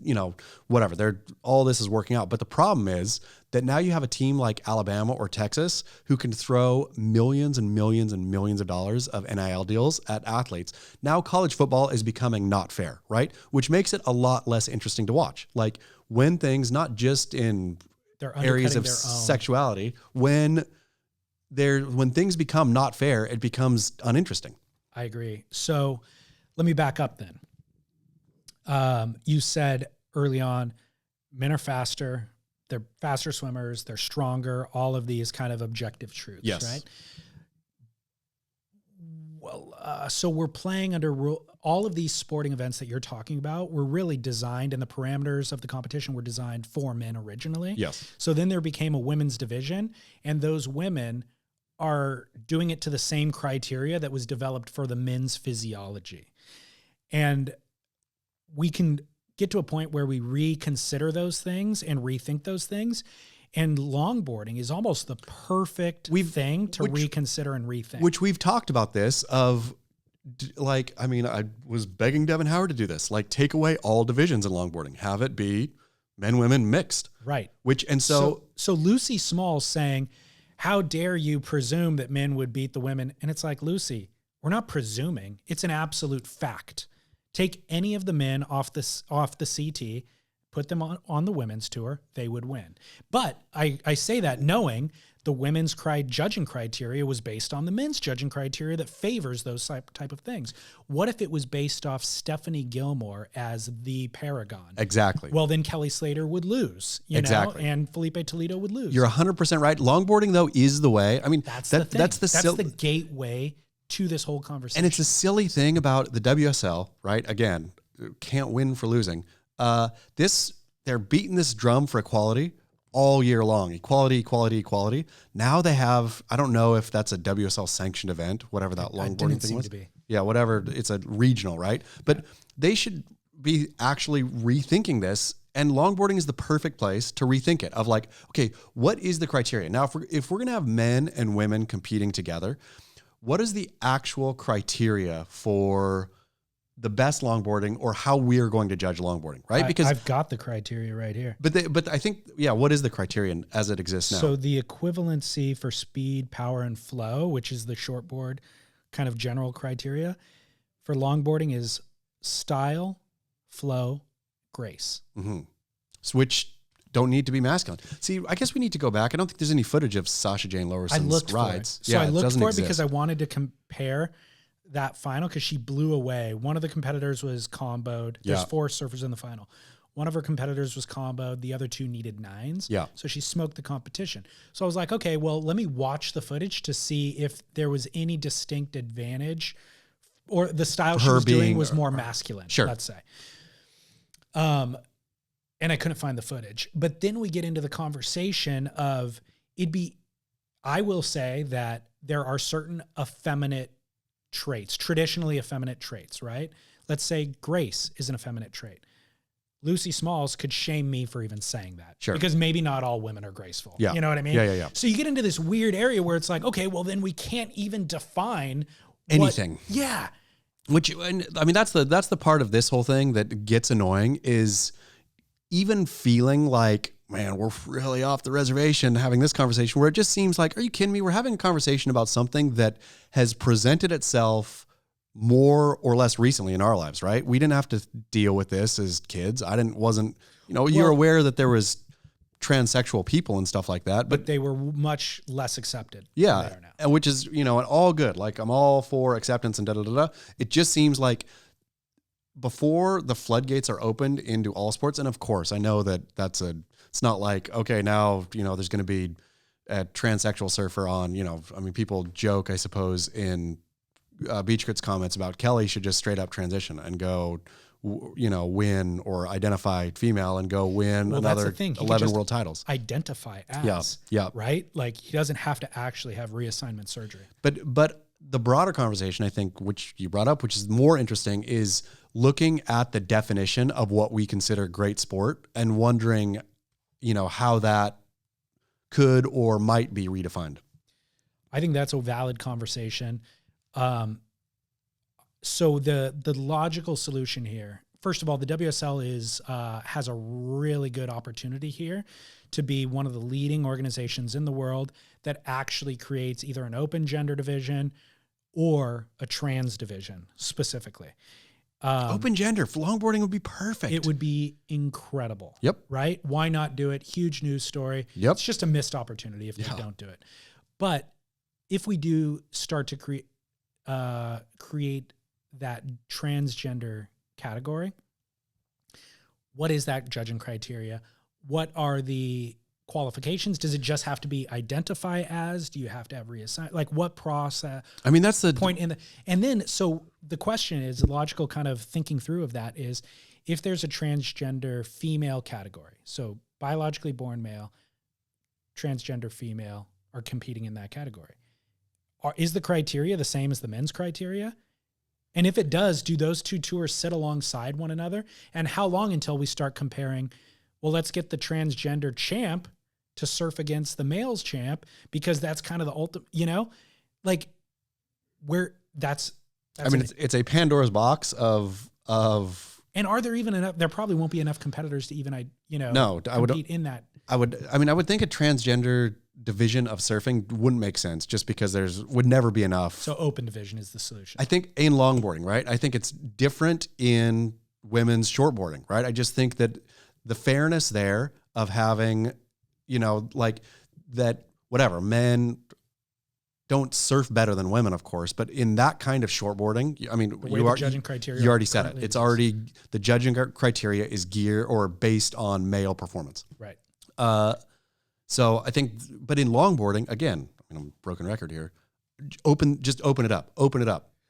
Whatever, all this is working out. But the problem is that now you have a team like Alabama or Texas who can throw millions and millions and millions of dollars of NIL deals at athletes. Now college football is becoming not fair, right? Which makes it a lot less interesting to watch. Like when things, not just in areas of sexuality, when things become not fair, it becomes uninteresting. I agree. So let me back up then. You said early on, men are faster, they're faster swimmers, they're stronger, all of these kind of objective truths, right? Well, so we're playing under all of these sporting events that you're talking about were really designed, and the parameters of the competition were designed for men originally. Yes. So then there became a women's division, and those women are doing it to the same criteria that was developed for the men's physiology. And we can get to a point where we reconsider those things and rethink those things. And longboarding is almost the perfect thing to reconsider and rethink. Which we've talked about this of, like, I mean, I was begging Devin Howard to do this, like take away all divisions in longboarding, have it be men, women mixed. Right. So Lucy Small's saying, how dare you presume that men would beat the women? And it's like, Lucy, we're not presuming. It's an absolute fact. Take any of the men off the CT, put them on the women's tour, they would win. But I say that knowing the women's judging criteria was based on the men's judging criteria that favors those type of things. What if it was based off Stephanie Gilmore as the paragon? Exactly. Well, then Kelly Slater would lose, and Felipe Toledo would lose. You're 100% right. Longboarding, though, is the way. I mean, that's the thing. That's the gateway to this whole conversation. And it's a silly thing about the WSL, right? Again, can't win for losing. They're beating this drum for equality all year long. Equality, equality, equality. Now they have, I don't know if that's a WSL sanctioned event, whatever that longboarding thing was. To be. Yeah, whatever. It's a regional, right? But they should be actually rethinking this. And longboarding is the perfect place to rethink it of like, okay, what is the criteria? Now, if we're going to have men and women competing together, what is the actual criteria for the best longboarding or how we're going to judge longboarding, right? Because I've got the criteria right here. But I think, what is the criterion as it exists now? So the equivalency for speed, power, and flow, which is the shortboard kind of general criteria for longboarding is style, flow, grace. Mm-hmm. Which don't need to be masculine. See, I guess we need to go back. I don't think there's any footage of Sasha Jane Lowerson's rides. So I looked for it because I wanted to compare that final because she blew away. One of the competitors was comboed. There's 4 surfers in the final. One of her competitors was comboed. The other 2 needed 9s. Yeah. So she smoked the competition. So I was like, okay, well, let me watch the footage to see if there was any distinct advantage or the style she was doing was more masculine, let's say. And I couldn't find the footage. But then we get into the conversation of I will say that there are certain effeminate traits, traditionally effeminate traits, right? Let's say grace is an effeminate trait. Lucy Smalls could shame me for even saying that. Sure. Because maybe not all women are graceful. Yeah. You know what I mean? Yeah. So you get into this weird area where it's like, okay, well then we can't even define anything. Yeah. Which, I mean, that's the part of this whole thing that gets annoying is even feeling like, man, we're really off the reservation having this conversation where it just seems like, are you kidding me? We're having a conversation about something that has presented itself more or less recently in our lives, right? We didn't have to deal with this as kids. You're aware that there was transsexual people and stuff like that, but they were much less accepted. Yeah. Than they are now. And which is, and all good. Like I'm all for acceptance and da-da-da-da. It just seems like before the floodgates are opened into all sports, and of course, I know that it's not like, okay, now, there's going to be a transsexual surfer on, people joke, I suppose, in Beach Grit's comments about Kelly should just straight up transition and go, win or identify female and go win another 11 world titles. Identify as, right? Like he doesn't have to actually have reassignment surgery. But the broader conversation, I think, which you brought up, which is more interesting, is looking at the definition of what we consider great sport and wondering, how that could or might be redefined. I think that's a valid conversation. So the logical solution here, first of all, the WSL has a really good opportunity here to be one of the leading organizations in the world that actually creates either an open gender division or a trans division specifically. Open gender for longboarding would be perfect. It would be incredible. Yep. Right? Why not do it? Huge news story. Yep. It's just a missed opportunity if they don't do it. But if we do start to create that transgender category, what is that judging criteria? What are the qualifications? Does it just have to be identify as? Do you have to have reassigned? Like what process? I mean, that's the point and then, so the question is, the logical kind of thinking through of that is, if there's a transgender female category, so biologically born male, transgender female are competing in that category. Is the criteria the same as the men's criteria? And if it does, do those two tours sit alongside one another? And how long until we start comparing, well, let's get the transgender champ to surf against the males champ, because that's kind of the ultimate, like where that's I mean, it's a Pandora's box of. And are there even enough? There probably won't be enough competitors to even, compete in that. I would think a transgender division of surfing wouldn't make sense just because would never be enough. So open division is the solution. I think in longboarding, right? I think it's different in women's shortboarding, right? I just think that the fairness there of having, like that, whatever, men don't surf better than women, of course, but in that kind of shortboarding, I mean, judging criteria you already said it. It's already, the judging criteria is based on male performance. Right. So I think, but in longboarding, again, I'm broken record here. Just open it up,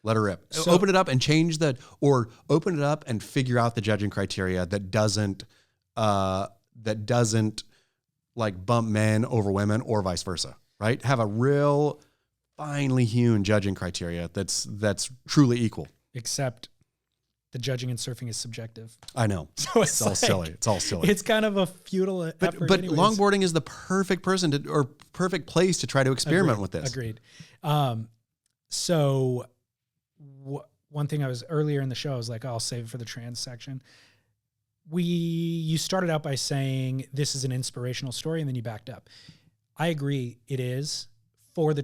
let her rip. So, open it up and change or open it up and figure out the judging criteria that doesn't like bump men over women or vice versa, right? Have a real finely hewn judging criteria that's truly equal. Except the judging in surfing is subjective. I know. So it's all silly. It's all silly. It's kind of a futile effort. But anyways. longboarding is the perfect perfect place to try to experiment with this. Agreed. So one thing earlier in the show, I was like, I'll save it for the trans section. You started out by saying this is an inspirational story, and then you backed up. I agree. It is for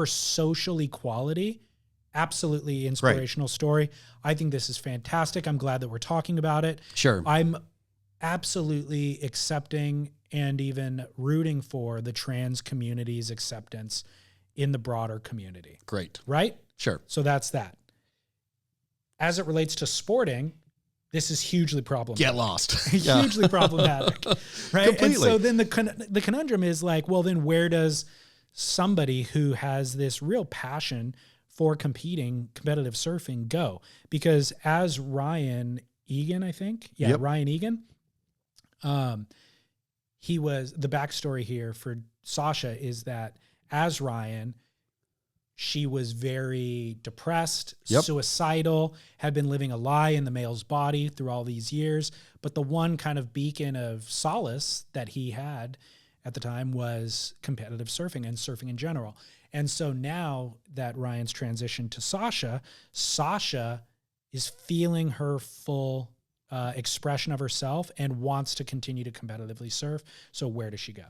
social equality. Absolutely inspirational story. I think this is fantastic. I'm glad that we're talking about it. Sure. I'm absolutely accepting and even rooting for the trans community's acceptance in the broader community. Great. Right? Sure. So that's that. As it relates to sporting, this is hugely problematic. Get lost. Hugely problematic. Right? Completely. And so then the conundrum is like, well, then where does somebody who has this real passion for competitive surfing go? Because as Ryan Egan, I think. Yeah, yep. Ryan Egan. He was, the backstory here for Sasha is that as Ryan, she was very depressed, suicidal, had been living a lie in the male's body through all these years. But the one kind of beacon of solace that he had at the time was competitive surfing and surfing in general. And so now that Ryan's transitioned to Sasha is feeling her full expression of herself and wants to continue to competitively surf. So where does she go?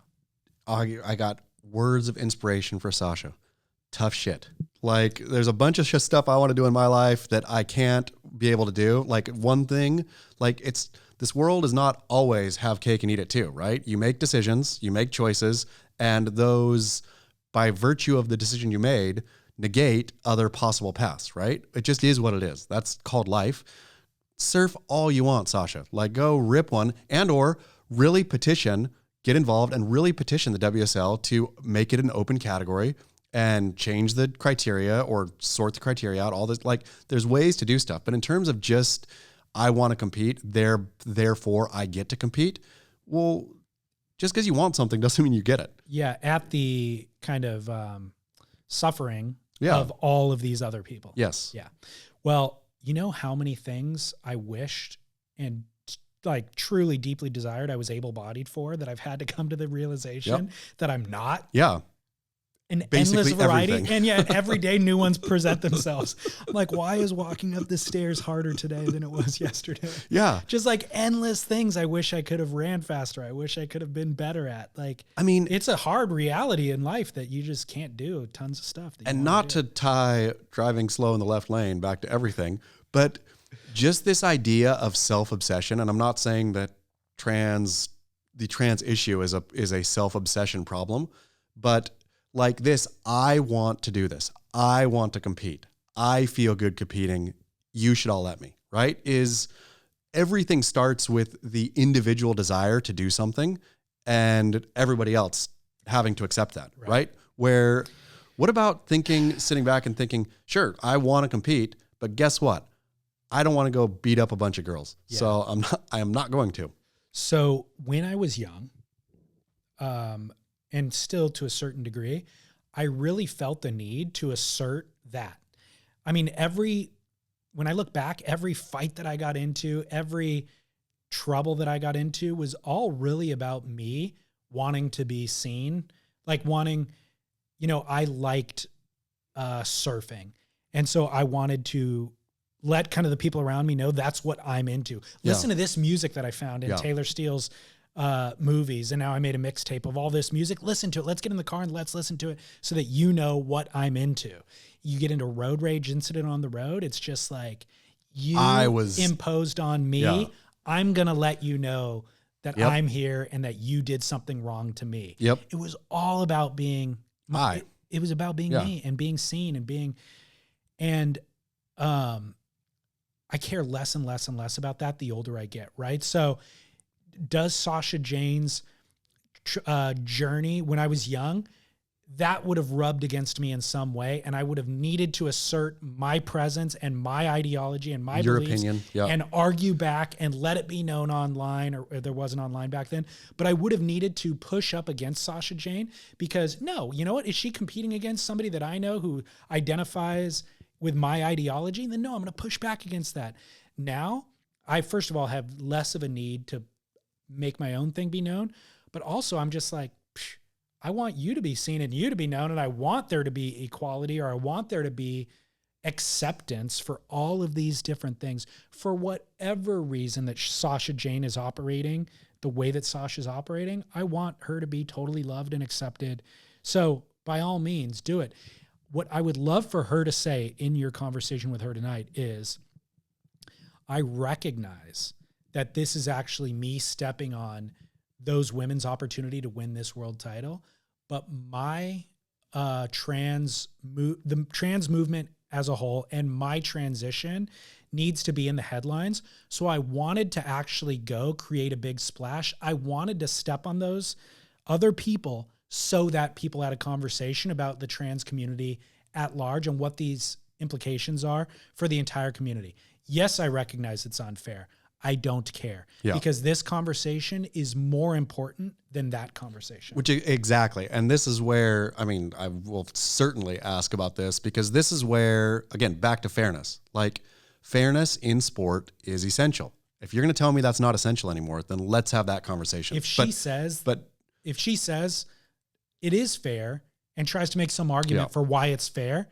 I got words of inspiration for Sasha. Tough shit. Like there's a bunch of stuff I want to do in my life that I can't be able to do. Like one thing, like this world does not always have cake and eat it too, right? You make decisions, you make choices, and those, by virtue of the decision you made, negate other possible paths, right? It just is what it is. That's called life. Surf all you want, Sasha. Like go rip one or really petition, get involved and really petition the WSL to make it an open category and change the criteria or sort the criteria out, all this. Like there's ways to do stuff. But in terms of just, I want to compete, therefore I get to compete. Well, just because you want something doesn't mean you get it. Yeah, at the kind of suffering of all of these other people. Yes. Yeah. Well, you know how many things I wished and like truly deeply desired I was able-bodied for, that I've had to come to the realization that I'm not. Yeah. An Basically endless variety. everything. And yet every day new ones present themselves. I'm like, why is walking up the stairs harder today than it was yesterday? Yeah. Just like endless things I wish I could have ran faster. I wish I could have been better at. Like, I mean, it's a hard reality in life that you just can't do tons of stuff. And not to tie driving slow in the left lane back to everything, but just this idea of self-obsession. And I'm not saying that the trans issue is a self-obsession problem, but like this, I want to do this. I want to compete. I feel good competing. You should all let me, right? Is everything starts with the individual desire to do something and everybody else having to accept that, right? What about sitting back and thinking, sure, I want to compete, but guess what? I don't want to go beat up a bunch of girls. Yeah. So I am not going to. So when I was young, and still to a certain degree, I really felt the need to assert that. I mean, when I look back, every fight that I got into, every trouble that I got into was all really about me wanting to be seen, like I liked surfing. And so I wanted to let kind of the people around me know that's what I'm into. Listen to this music that I found in Taylor Steele's movies, and now I made a mixtape of all this music. Listen to it. Let's get in the car and let's listen to it so that you know what I'm into. You get into a road rage incident on the road, it's just like imposed on me. Yeah. I'm gonna let you know that I'm here and that you did something wrong to me. Yep. It was all about being it was about being me and being seen and being, and I care less and less and less about that the older I get, right? So does Sasha Jane's journey when I was young, that would have rubbed against me in some way, and I would have needed to assert my presence and my ideology and my Your beliefs opinion, yeah. and argue back and let it be known online, or there wasn't online back then. But I would have needed to push up against Sasha Jane because, no, you know what? Is she competing against somebody that I know who identifies with my ideology? Then no, I'm going to push back against that. Now, I first of all have less of a need to make my own thing be known, but also I'm just like, I want you to be seen and you to be known, and I want there to be equality, or I want there to be acceptance for all of these different things. For whatever reason that Sasha Jane is operating the way that Sasha's operating, I want her to be totally loved and accepted. So by all means, do it. What I would love for her to say in your conversation with her tonight is, I recognize that this is actually me stepping on those women's opportunity to win this world title. But my the trans movement as a whole and my transition needs to be in the headlines. So I wanted to actually go create a big splash. I wanted to step on those other people so that people had a conversation about the trans community at large and what these implications are for the entire community. Yes, I recognize it's unfair. I don't care, because this conversation is more important than that conversation. Which exactly. And this is where, I mean, I will certainly ask about this, because this is where, again, back to fairness. Like, fairness in sport is essential. If you're going to tell me that's not essential anymore, then let's have that conversation. If she says it is fair and tries to make some argument for why it's fair,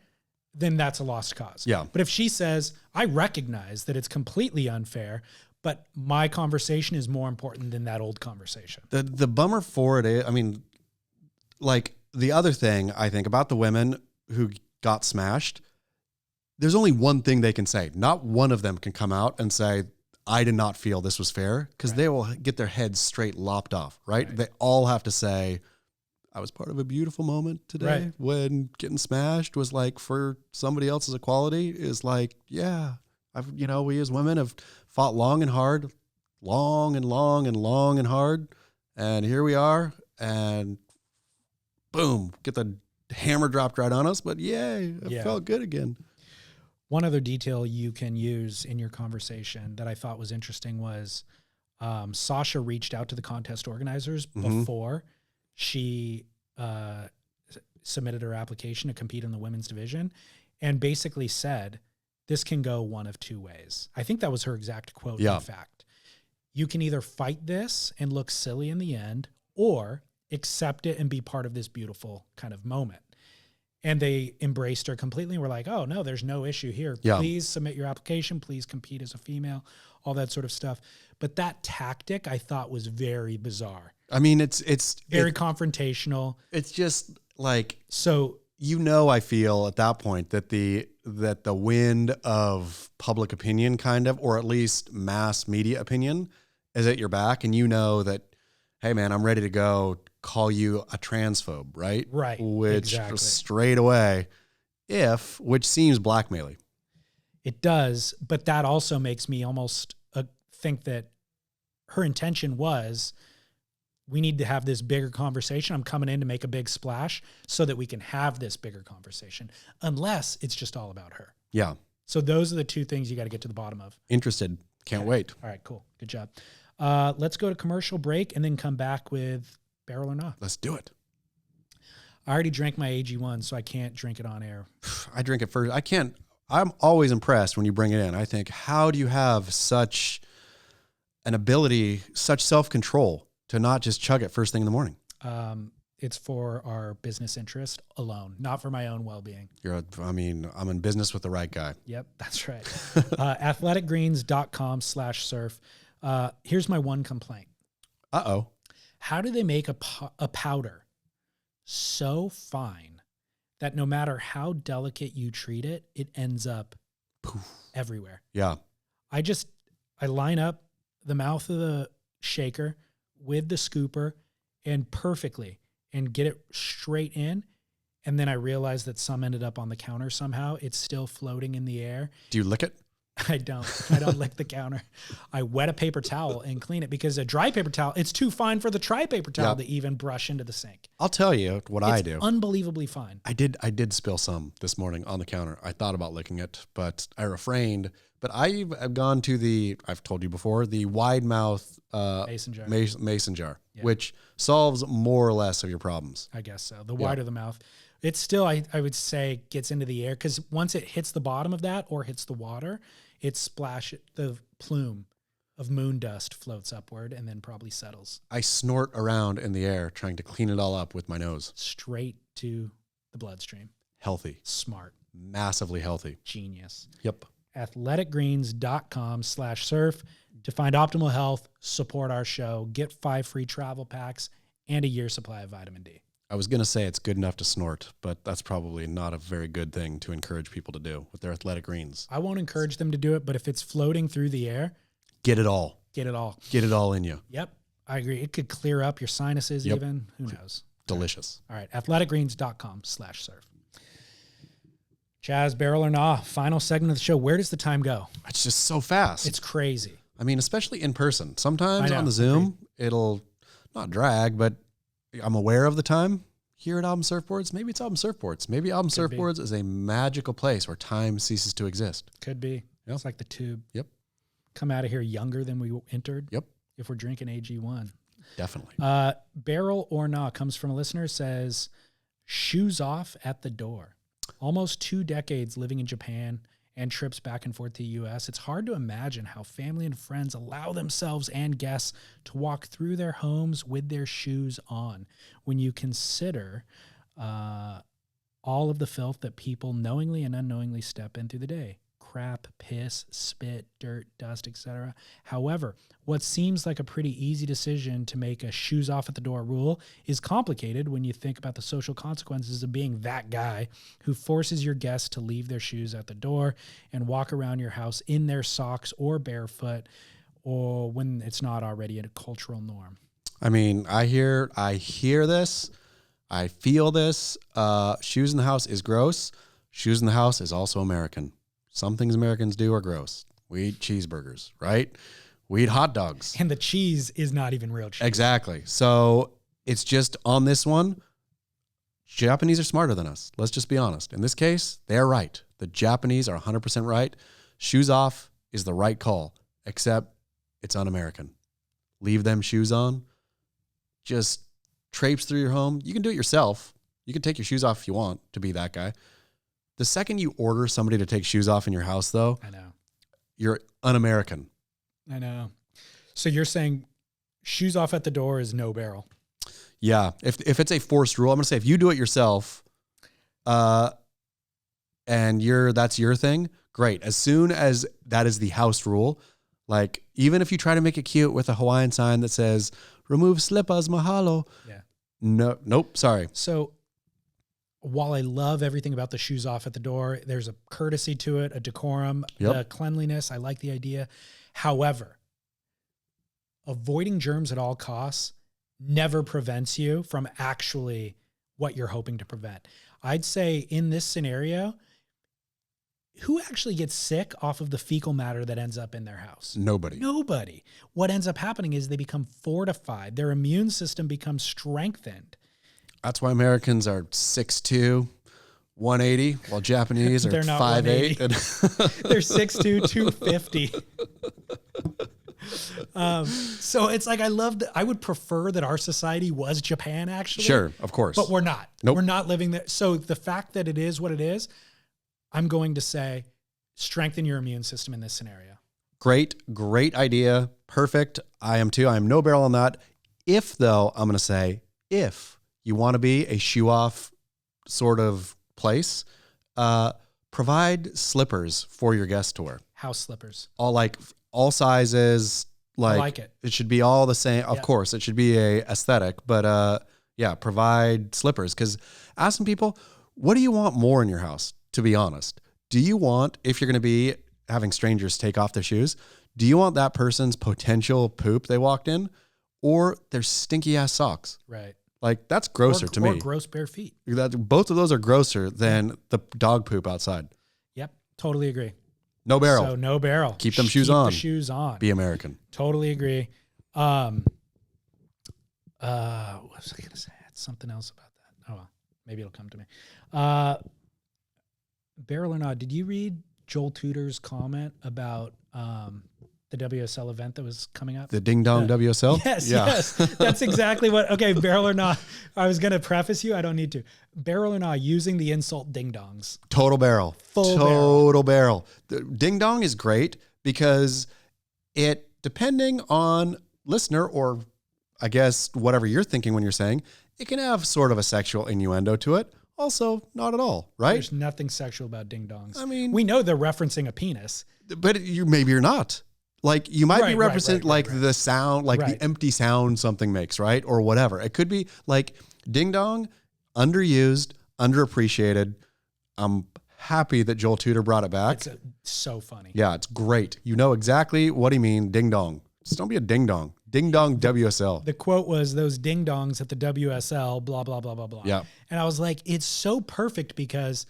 then that's a lost cause. Yeah. But if she says, I recognize that it's completely unfair, but my conversation is more important than that old conversation. The bummer for it is, I mean, like, the other thing I think about the women who got smashed, there's only one thing they can say. Not one of them can come out and say, I did not feel this was fair, because they will get their heads straight lopped off, right? They all have to say, I was part of a beautiful moment today when getting smashed was like, for somebody else's equality, is like, yeah, we as women have fought long and hard, long and long and long and hard. And here we are, and boom, get the hammer dropped right on us. But yay, it felt good again. One other detail you can use in your conversation that I thought was interesting was Sasha reached out to the contest organizers before she submitted her application to compete in the women's division, and basically said, this can go one of two ways. I think that was her exact quote, in fact. You can either fight this and look silly in the end, or accept it and be part of this beautiful kind of moment. And they embraced her completely and were like, oh, no, there's no issue here. Please submit your application. Please compete as a female, all that sort of stuff. But that tactic I thought was very bizarre. I mean, it's very confrontational. It's just like, so, I feel at that point that the wind of public opinion, kind of, or at least mass media opinion, is at your back, and that, hey man, I'm ready to go call you a transphobe, right? Right. Which straight away, which seems blackmailing. It does, but that also makes me almost think that her intention was, we need to have this bigger conversation. I'm coming in to make a big splash so that we can have this bigger conversation, unless it's just all about her. Yeah. So those are the two things you got to get to the bottom of. Interested. Can't wait. All right, cool. Good job. Let's go to commercial break and then come back with Barrel or Not. Let's do it. I already drank my AG1, so I can't drink it on air. I drink it first. I can't. I'm always impressed when you bring it in. I think, how do you have such an ability, such self-control to not just chug it first thing in the morning? It's for our business interest alone, not for my own well-being. I'm in business with the right guy. Yep, that's right. athleticgreens.com/surf. Here's my one complaint. Uh-oh. How do they make a powder so fine that no matter how delicate you treat it, it ends up everywhere? Yeah. I line up the mouth of the shaker with the scooper and perfectly, and get it straight in. And then I realized that some ended up on the counter somehow. It's still floating in the air. Do you lick it? I don't lick the counter. I wet a paper towel and clean it, because a dry paper towel, it's too fine for the dry paper towel to even brush into the sink. I'll tell you what I do. Unbelievably fine. I did spill some this morning on the counter. I thought about licking it, but I refrained. But I've gone to I've told you before, the wide mouth mason jar, which solves more or less of your problems. I guess so. The wider the mouth, it's still, I would say, gets into the air, because once it hits the bottom of that or hits the water, the plume of moon dust floats upward and then probably settles. I snort around in the air trying to clean it all up with my nose. Straight to the bloodstream. Healthy. Smart. Massively healthy. Genius. Yep. athleticgreens.com/surf to find optimal health, support our show, get 5 free travel packs, and a year's supply of vitamin D. I was going to say it's good enough to snort, but that's probably not a very good thing to encourage people to do with their Athletic Greens. I won't encourage them to do it, but if it's floating through the air, get it all. Get it all. Get it all in you. Yep. I agree. It could clear up your sinuses even. Who knows? Delicious. All right. athleticgreens.com/surf. Chaz, barrel or nah, final segment of the show. Where does the time go? It's just so fast. It's crazy. I mean, especially in person. Sometimes on the Zoom, it'll not drag, but I'm aware of the time. Here at Album Surfboards, maybe it's Album Surfboards. Maybe Album Surfboards is a magical place where time ceases to exist. Could be. Yep. It's like the tube. Yep. Come out of here younger than we entered. Yep. If we're drinking AG1. Definitely. Barrel or nah comes from a listener, says, shoes off at the door. Almost 2 decades living in Japan and trips back and forth to the U.S., it's hard to imagine how family and friends allow themselves and guests to walk through their homes with their shoes on. When you consider all of the filth that people knowingly and unknowingly step in through the day. Crap, piss, spit, dirt, dust, etc. However, what seems like a pretty easy decision to make a shoes off at the door rule is complicated when you think about the social consequences of being that guy who forces your guests to leave their shoes at the door and walk around your house in their socks or barefoot, or when it's not already a cultural norm. I mean, I hear this. I feel this. Shoes in the house is gross. Shoes in the house is also American. Some things Americans do are gross. We eat cheeseburgers, right? We eat hot dogs. And the cheese is not even real cheese. Exactly. So it's just on this one, Japanese are smarter than us. Let's just be honest. In this case, they're right. The Japanese are 100% right. Shoes off is the right call, except it's un-American. Leave them shoes on. Just traipse through your home. You can do it yourself. You can take your shoes off if you want to be that guy. The second you order somebody to take shoes off in your house, though, I know you're un-American. I know. So you're saying shoes off at the door is no barrel? Yeah. If it's a forced rule, I'm going to say if you do it yourself, and that's your thing, great. As soon as that is the house rule, like even if you try to make it cute with a Hawaiian sign that says "Remove slippers, mahalo." Yeah. Nope. Sorry. So, while I love everything about the shoes off at the door, there's a courtesy to it, a decorum, the cleanliness. I like the idea. However, avoiding germs at all costs never prevents you from actually what you're hoping to prevent. I'd say in this scenario, who actually gets sick off of the fecal matter that ends up in their house? Nobody. What ends up happening is they become fortified. Their immune system becomes strengthened. That's why Americans are 6'2", 180, while Japanese are 5'8". They're 6'2", 250. So it's like I would prefer that our society was Japan, actually. Sure, of course. But we're not. Nope. We're not living there. So the fact that it is what it is, I'm going to say strengthen your immune system in this scenario. Great idea. Perfect. I am too. I am no barrel on that. If, though, I'm going to say, if you want to be a shoe-off sort of place, provide slippers for your guests to wear. House slippers. All sizes. I like it. It should be all the same. Of course, it should be a aesthetic, but provide slippers. Because ask some people, what do you want more in your house, to be honest? Do you want, if you're going to be having strangers take off their shoes, do you want that person's potential poop they walked in or their stinky-ass socks? Right. Like, that's grosser to me. Or gross bare feet. Both of those are grosser than the dog poop outside. Yep, totally agree. No barrel. So no barrel. Keep them shoes on. Keep the shoes on. Be American. Totally agree. What was I going to say? I had something else about that. Oh, well, maybe it'll come to me. Barrel or not, did you read Joel Tudor's comment about the WSL event that was coming up? The Ding Dong WSL? Yes, yes. That's exactly what, okay, barrel or not. I was going to preface you. I don't need to. Barrel or not, using the insult ding dongs. Total barrel. Total barrel. The ding dong is great because it, depending on listener or I guess whatever you're thinking when you're saying, it can have sort of a sexual innuendo to it. Also, not at all, right? There's nothing sexual about ding dongs. I mean, we know they're referencing a penis. But maybe you're not. Like you might be representing the sound, like the empty sound something makes, right? Or whatever. It could be like ding dong, underused, underappreciated. I'm happy that Joel Tudor brought it back. It's so funny. Yeah, it's great. You know exactly what he mean. Ding dong. Just don't be a ding dong. Ding dong WSL. The quote was those ding dongs at the WSL, blah, blah, blah, blah, blah. Yeah. And I was like, it's so perfect because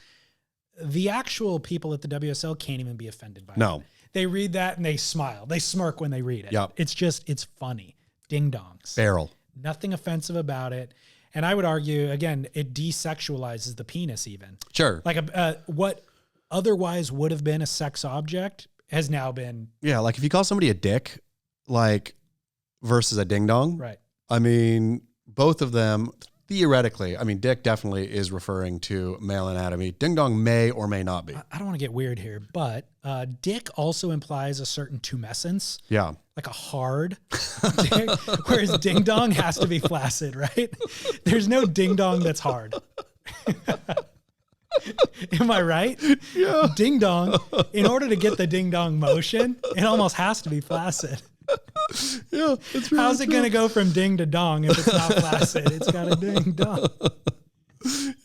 the actual people at the WSL can't even be offended by it. They read that and they smile. They smirk when they read it. Yep. It's funny. Ding dongs. Barrel. Nothing offensive about it. And I would argue, again, it desexualizes the penis even. Sure. Like what otherwise would have been a sex object has now been. Yeah, like if you call somebody a dick, like versus a ding dong. Right. I mean, both of them theoretically, I mean, dick definitely is referring to male anatomy. Ding dong may or may not be. I don't want to get weird here, but dick also implies a certain tumescence. Yeah. Like a hard dick, whereas ding dong has to be flaccid, right? There's no ding dong that's hard. Am I right? Yeah. Ding dong, in order to get the ding dong motion, it almost has to be flaccid. Yeah, that's really How's it going to go from ding to dong if it's not flaccid? It's got a ding dong.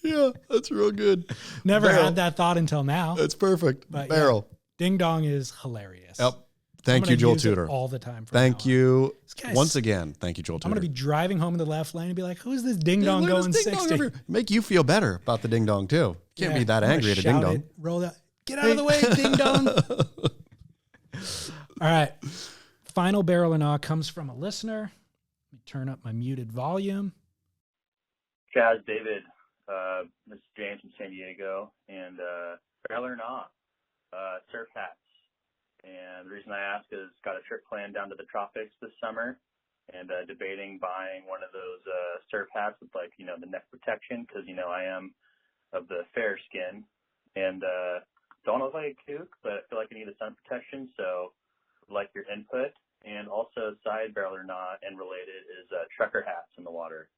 Yeah, that's real good. Never had that thought until now. That's perfect. But barrel. Yeah, ding dong is hilarious. Yep. Thank you, Joel Tudor. All the time. Thank you. Once again, thank you, Joel Tudor. I'm going to be driving home in the left lane and be like, who's this ding dong going 60? Make you feel better about the ding dong, too. Can't be that angry at a ding dong. Roll that. Get out of the way, ding dong. All right. Final barrel or not comes from a listener. Let me turn up my muted volume. Chaz, David, this is James from San Diego, and barrel or not, surf hats. And the reason I ask is got a trip planned down to the tropics this summer, and debating buying one of those surf hats with the neck protection, because I am of the fair skin, and don't look like a kook, but I feel like I need a sun protection, so I'd like your input. And also, side barrel or not, and related is trucker hats in the water.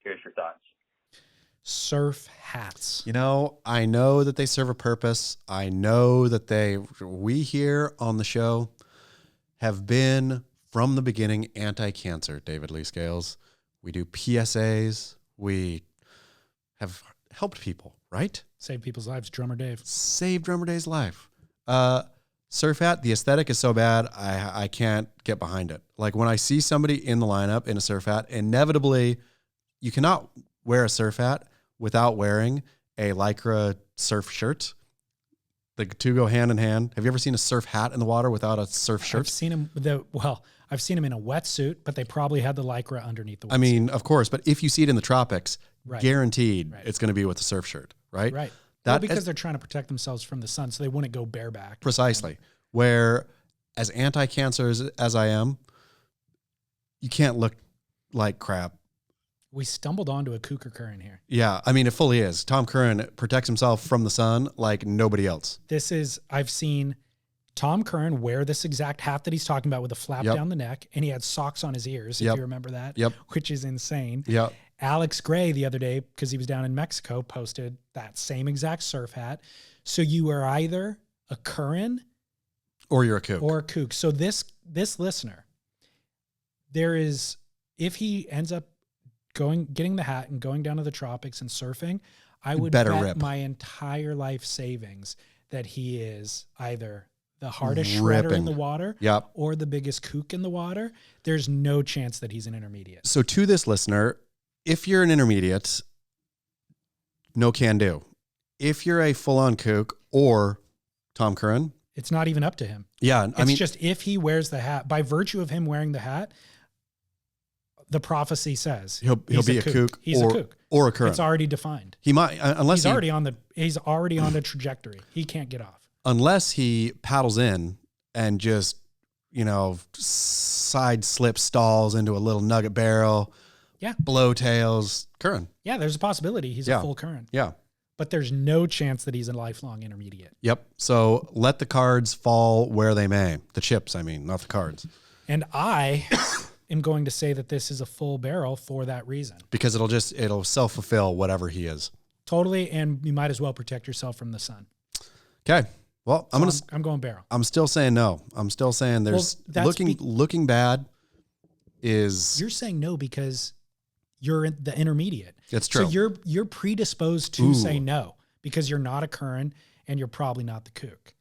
Curious your thoughts. Surf hats. I know that they serve a purpose. I know that we here on the show have been from the beginning anti-cancer, David Lee Scales. We do PSAs. We have helped people, right? Save people's lives. Drummer Dave. Save Drummer Dave's life. Surf hat, the aesthetic is so bad, I can't get behind it. Like when I see somebody in the lineup in a surf hat, inevitably, you cannot wear a surf hat without wearing a Lycra surf shirt. The two go hand in hand. Have you ever seen a surf hat in the water without a surf shirt? I've seen him I've seen him in a wetsuit, but they probably had the Lycra underneath the wetsuit. I mean, of course, but if you see it in the tropics, guaranteed it's going to be with a surf shirt, right? Right. Because they're trying to protect themselves from the sun, so they wouldn't go bareback. Precisely. Where, as anti-cancer as I am, you can't look like crap. We stumbled onto a Kook or Curren here. Yeah, I mean, it fully is. Tom Curren protects himself from the sun like nobody else. I've seen Tom Curren wear this exact hat that he's talking about with a flap down the neck, and he had socks on his ears, if you remember that, which is insane. Yep. Alex Gray the other day, because he was down in Mexico, posted that same exact surf hat. So you are either a Curren or you're a Kook. Or a Kook. So this listener, if he ends up getting the hat and going down to the tropics and surfing, I would bet my entire life savings that he is either the hardest shredder in the water or the biggest kook in the water. There's no chance that he's an intermediate. So to this listener, if you're an intermediate, no can do. If you're a full-on kook or Tom Curren, It's not even up to him. Yeah. It's just if he wears the hat, by virtue of him wearing the hat, the prophecy says he'll be a kook. He's a kook. Or a Curren. It's already defined. He might, unless he's already on the trajectory. He can't get off. Unless he paddles in and just, side slip stalls into a little nugget barrel. Yeah. Blow tails. Curren. Yeah, there's a possibility he's a full Curren. Yeah. But there's no chance that he's a lifelong intermediate. Yep. So let the cards fall where they may. The chips, not the cards. And I am going to say that this is a full barrel for that reason. Because it'll self-fulfill whatever he is. Totally, and you might as well protect yourself from the sun. Okay. Well, I'm going barrel. I'm still saying no. I'm still saying there's looking bad is. You're saying no because you're in the intermediate. That's true. So you're predisposed to say no because you're not a Curren and you're probably not the kook.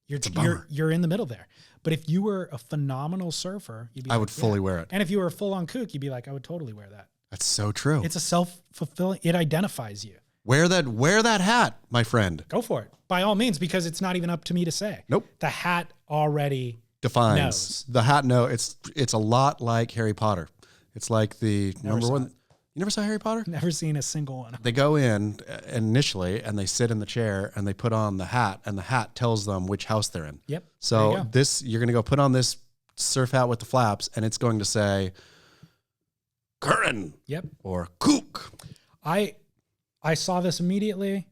You're in the middle there. But if you were a phenomenal surfer, you'd be I would fully wear it. And if you were a full-on kook, you'd be like, I would totally wear that. That's so true. It's a self-fulfilling. It identifies you. Wear that hat, my friend. Go for it. By all means, because it's not even up to me to say. Nope. The hat already defines. Knows. The hat. No, it's a lot like Harry Potter. It's like the number one. You never saw Harry Potter? Never seen a single one. They go in initially and they sit in the chair and they put on the hat and the hat tells them which house they're in. Yep. So you're going to go put on this surf hat with the flaps and it's going to say Curren. Yep. Or Kook. I saw this immediately.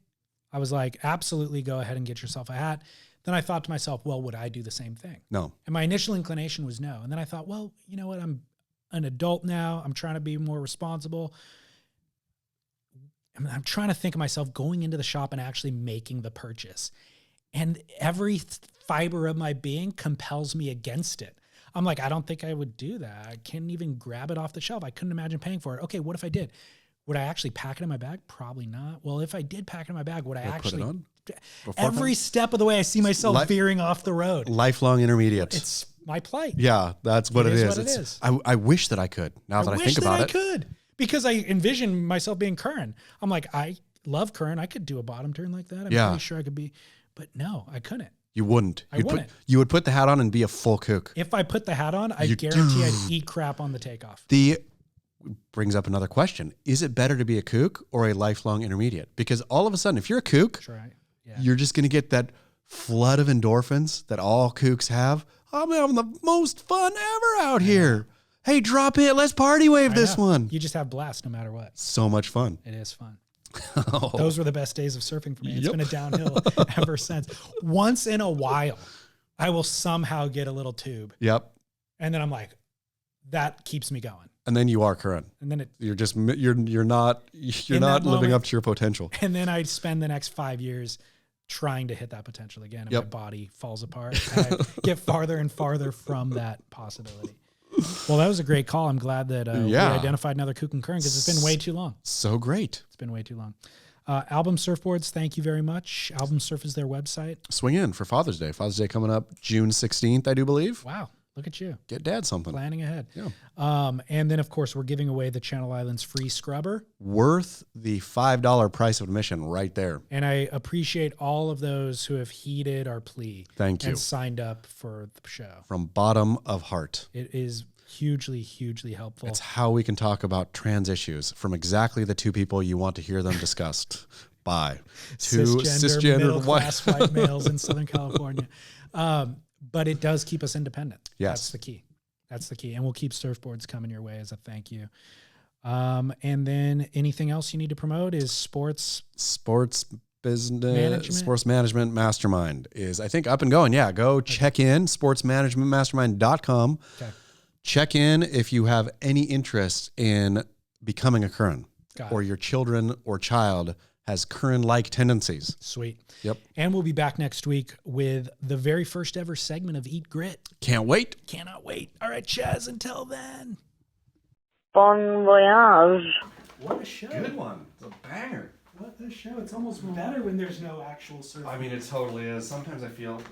I was like, absolutely go ahead and get yourself a hat. Then I thought to myself, well, would I do the same thing? No. And my initial inclination was no. And then I thought, well, you know what? I'm an adult now. I'm trying to be more responsible. I'm trying to think of myself going into the shop and actually making the purchase. And every fiber of my being compels me against it. I'm like, I don't think I would do that. I can't even grab it off the shelf. I couldn't imagine paying for it. Okay, what if I did? Would I actually pack it in my bag? Probably not. Well, if I did pack it in my bag, would I actually put it on? Every step of the way, I see myself veering off the road. Lifelong intermediate. It's my plight. Yeah, that's what it is. What it is. I wish that I could. Now that I think about it, I could because I envision myself being Curren. I'm like, I love Curren. I could do a bottom turn like that. I'm pretty sure I could be, but no, I couldn't. You wouldn't. I wouldn't. You would put the hat on and be a full kook. If I put the hat on, I guarantee I'd eat crap on the takeoff. Brings up another question. Is it better to be a kook or a lifelong intermediate? Because all of a sudden, if you're a kook, you're just going to get that flood of endorphins that all kooks have. I'm having the most fun ever out here. Hey, drop it. Let's party wave this one. You just have blast no matter what. So much fun. It is fun. Those were the best days of surfing for me. It's been a downhill ever since. Once in a while, I will somehow get a little tube. Yep. And then I'm like, that keeps me going. And then you are Curren. And then you're not living up to your potential. And then I spend the next 5 years trying to hit that potential again, and my body falls apart. And I get farther and farther from that possibility. Well, that was a great call. I'm glad that we identified another Kook and Curren because it's been way too long. So great. It's been way too long. Album Surfboards, thank you very much. Album Surf is their website. Swing in for Father's Day. Father's Day coming up June 16th, I do believe. Wow. Look at you. Get dad something. Planning ahead. Yeah. And then, of course, we're giving away the Channel Islands free scrubber. Worth the $5 price of admission right there. And I appreciate all of those who have heeded our plea. Thank you. And signed up for the show. From bottom of heart. It is hugely, hugely helpful. It's how we can talk about trans issues from exactly the two people you want to hear them discussed by. Two cisgender middle-class white males in Southern California. But it does keep us independent. Yes. That's the key. That's the key. And we'll keep Surfboards coming your way as a thank you. And then anything else you need to promote is sports management mastermind is, I think, up and going. Yeah. Go check in sportsmanagementmastermind.com. Okay. Check in if you have any interest in becoming a Curren or your children or child has Curren-like tendencies. Sweet. Yep. And we'll be back next week with the very first ever segment of Eat Grit. Can't wait. Cannot wait. All right, Chaz, until then. Bon voyage. What a show. Good one. It's a banger. What a show. It's almost better when there's no actual surfing. I mean, it totally is. Sometimes I feel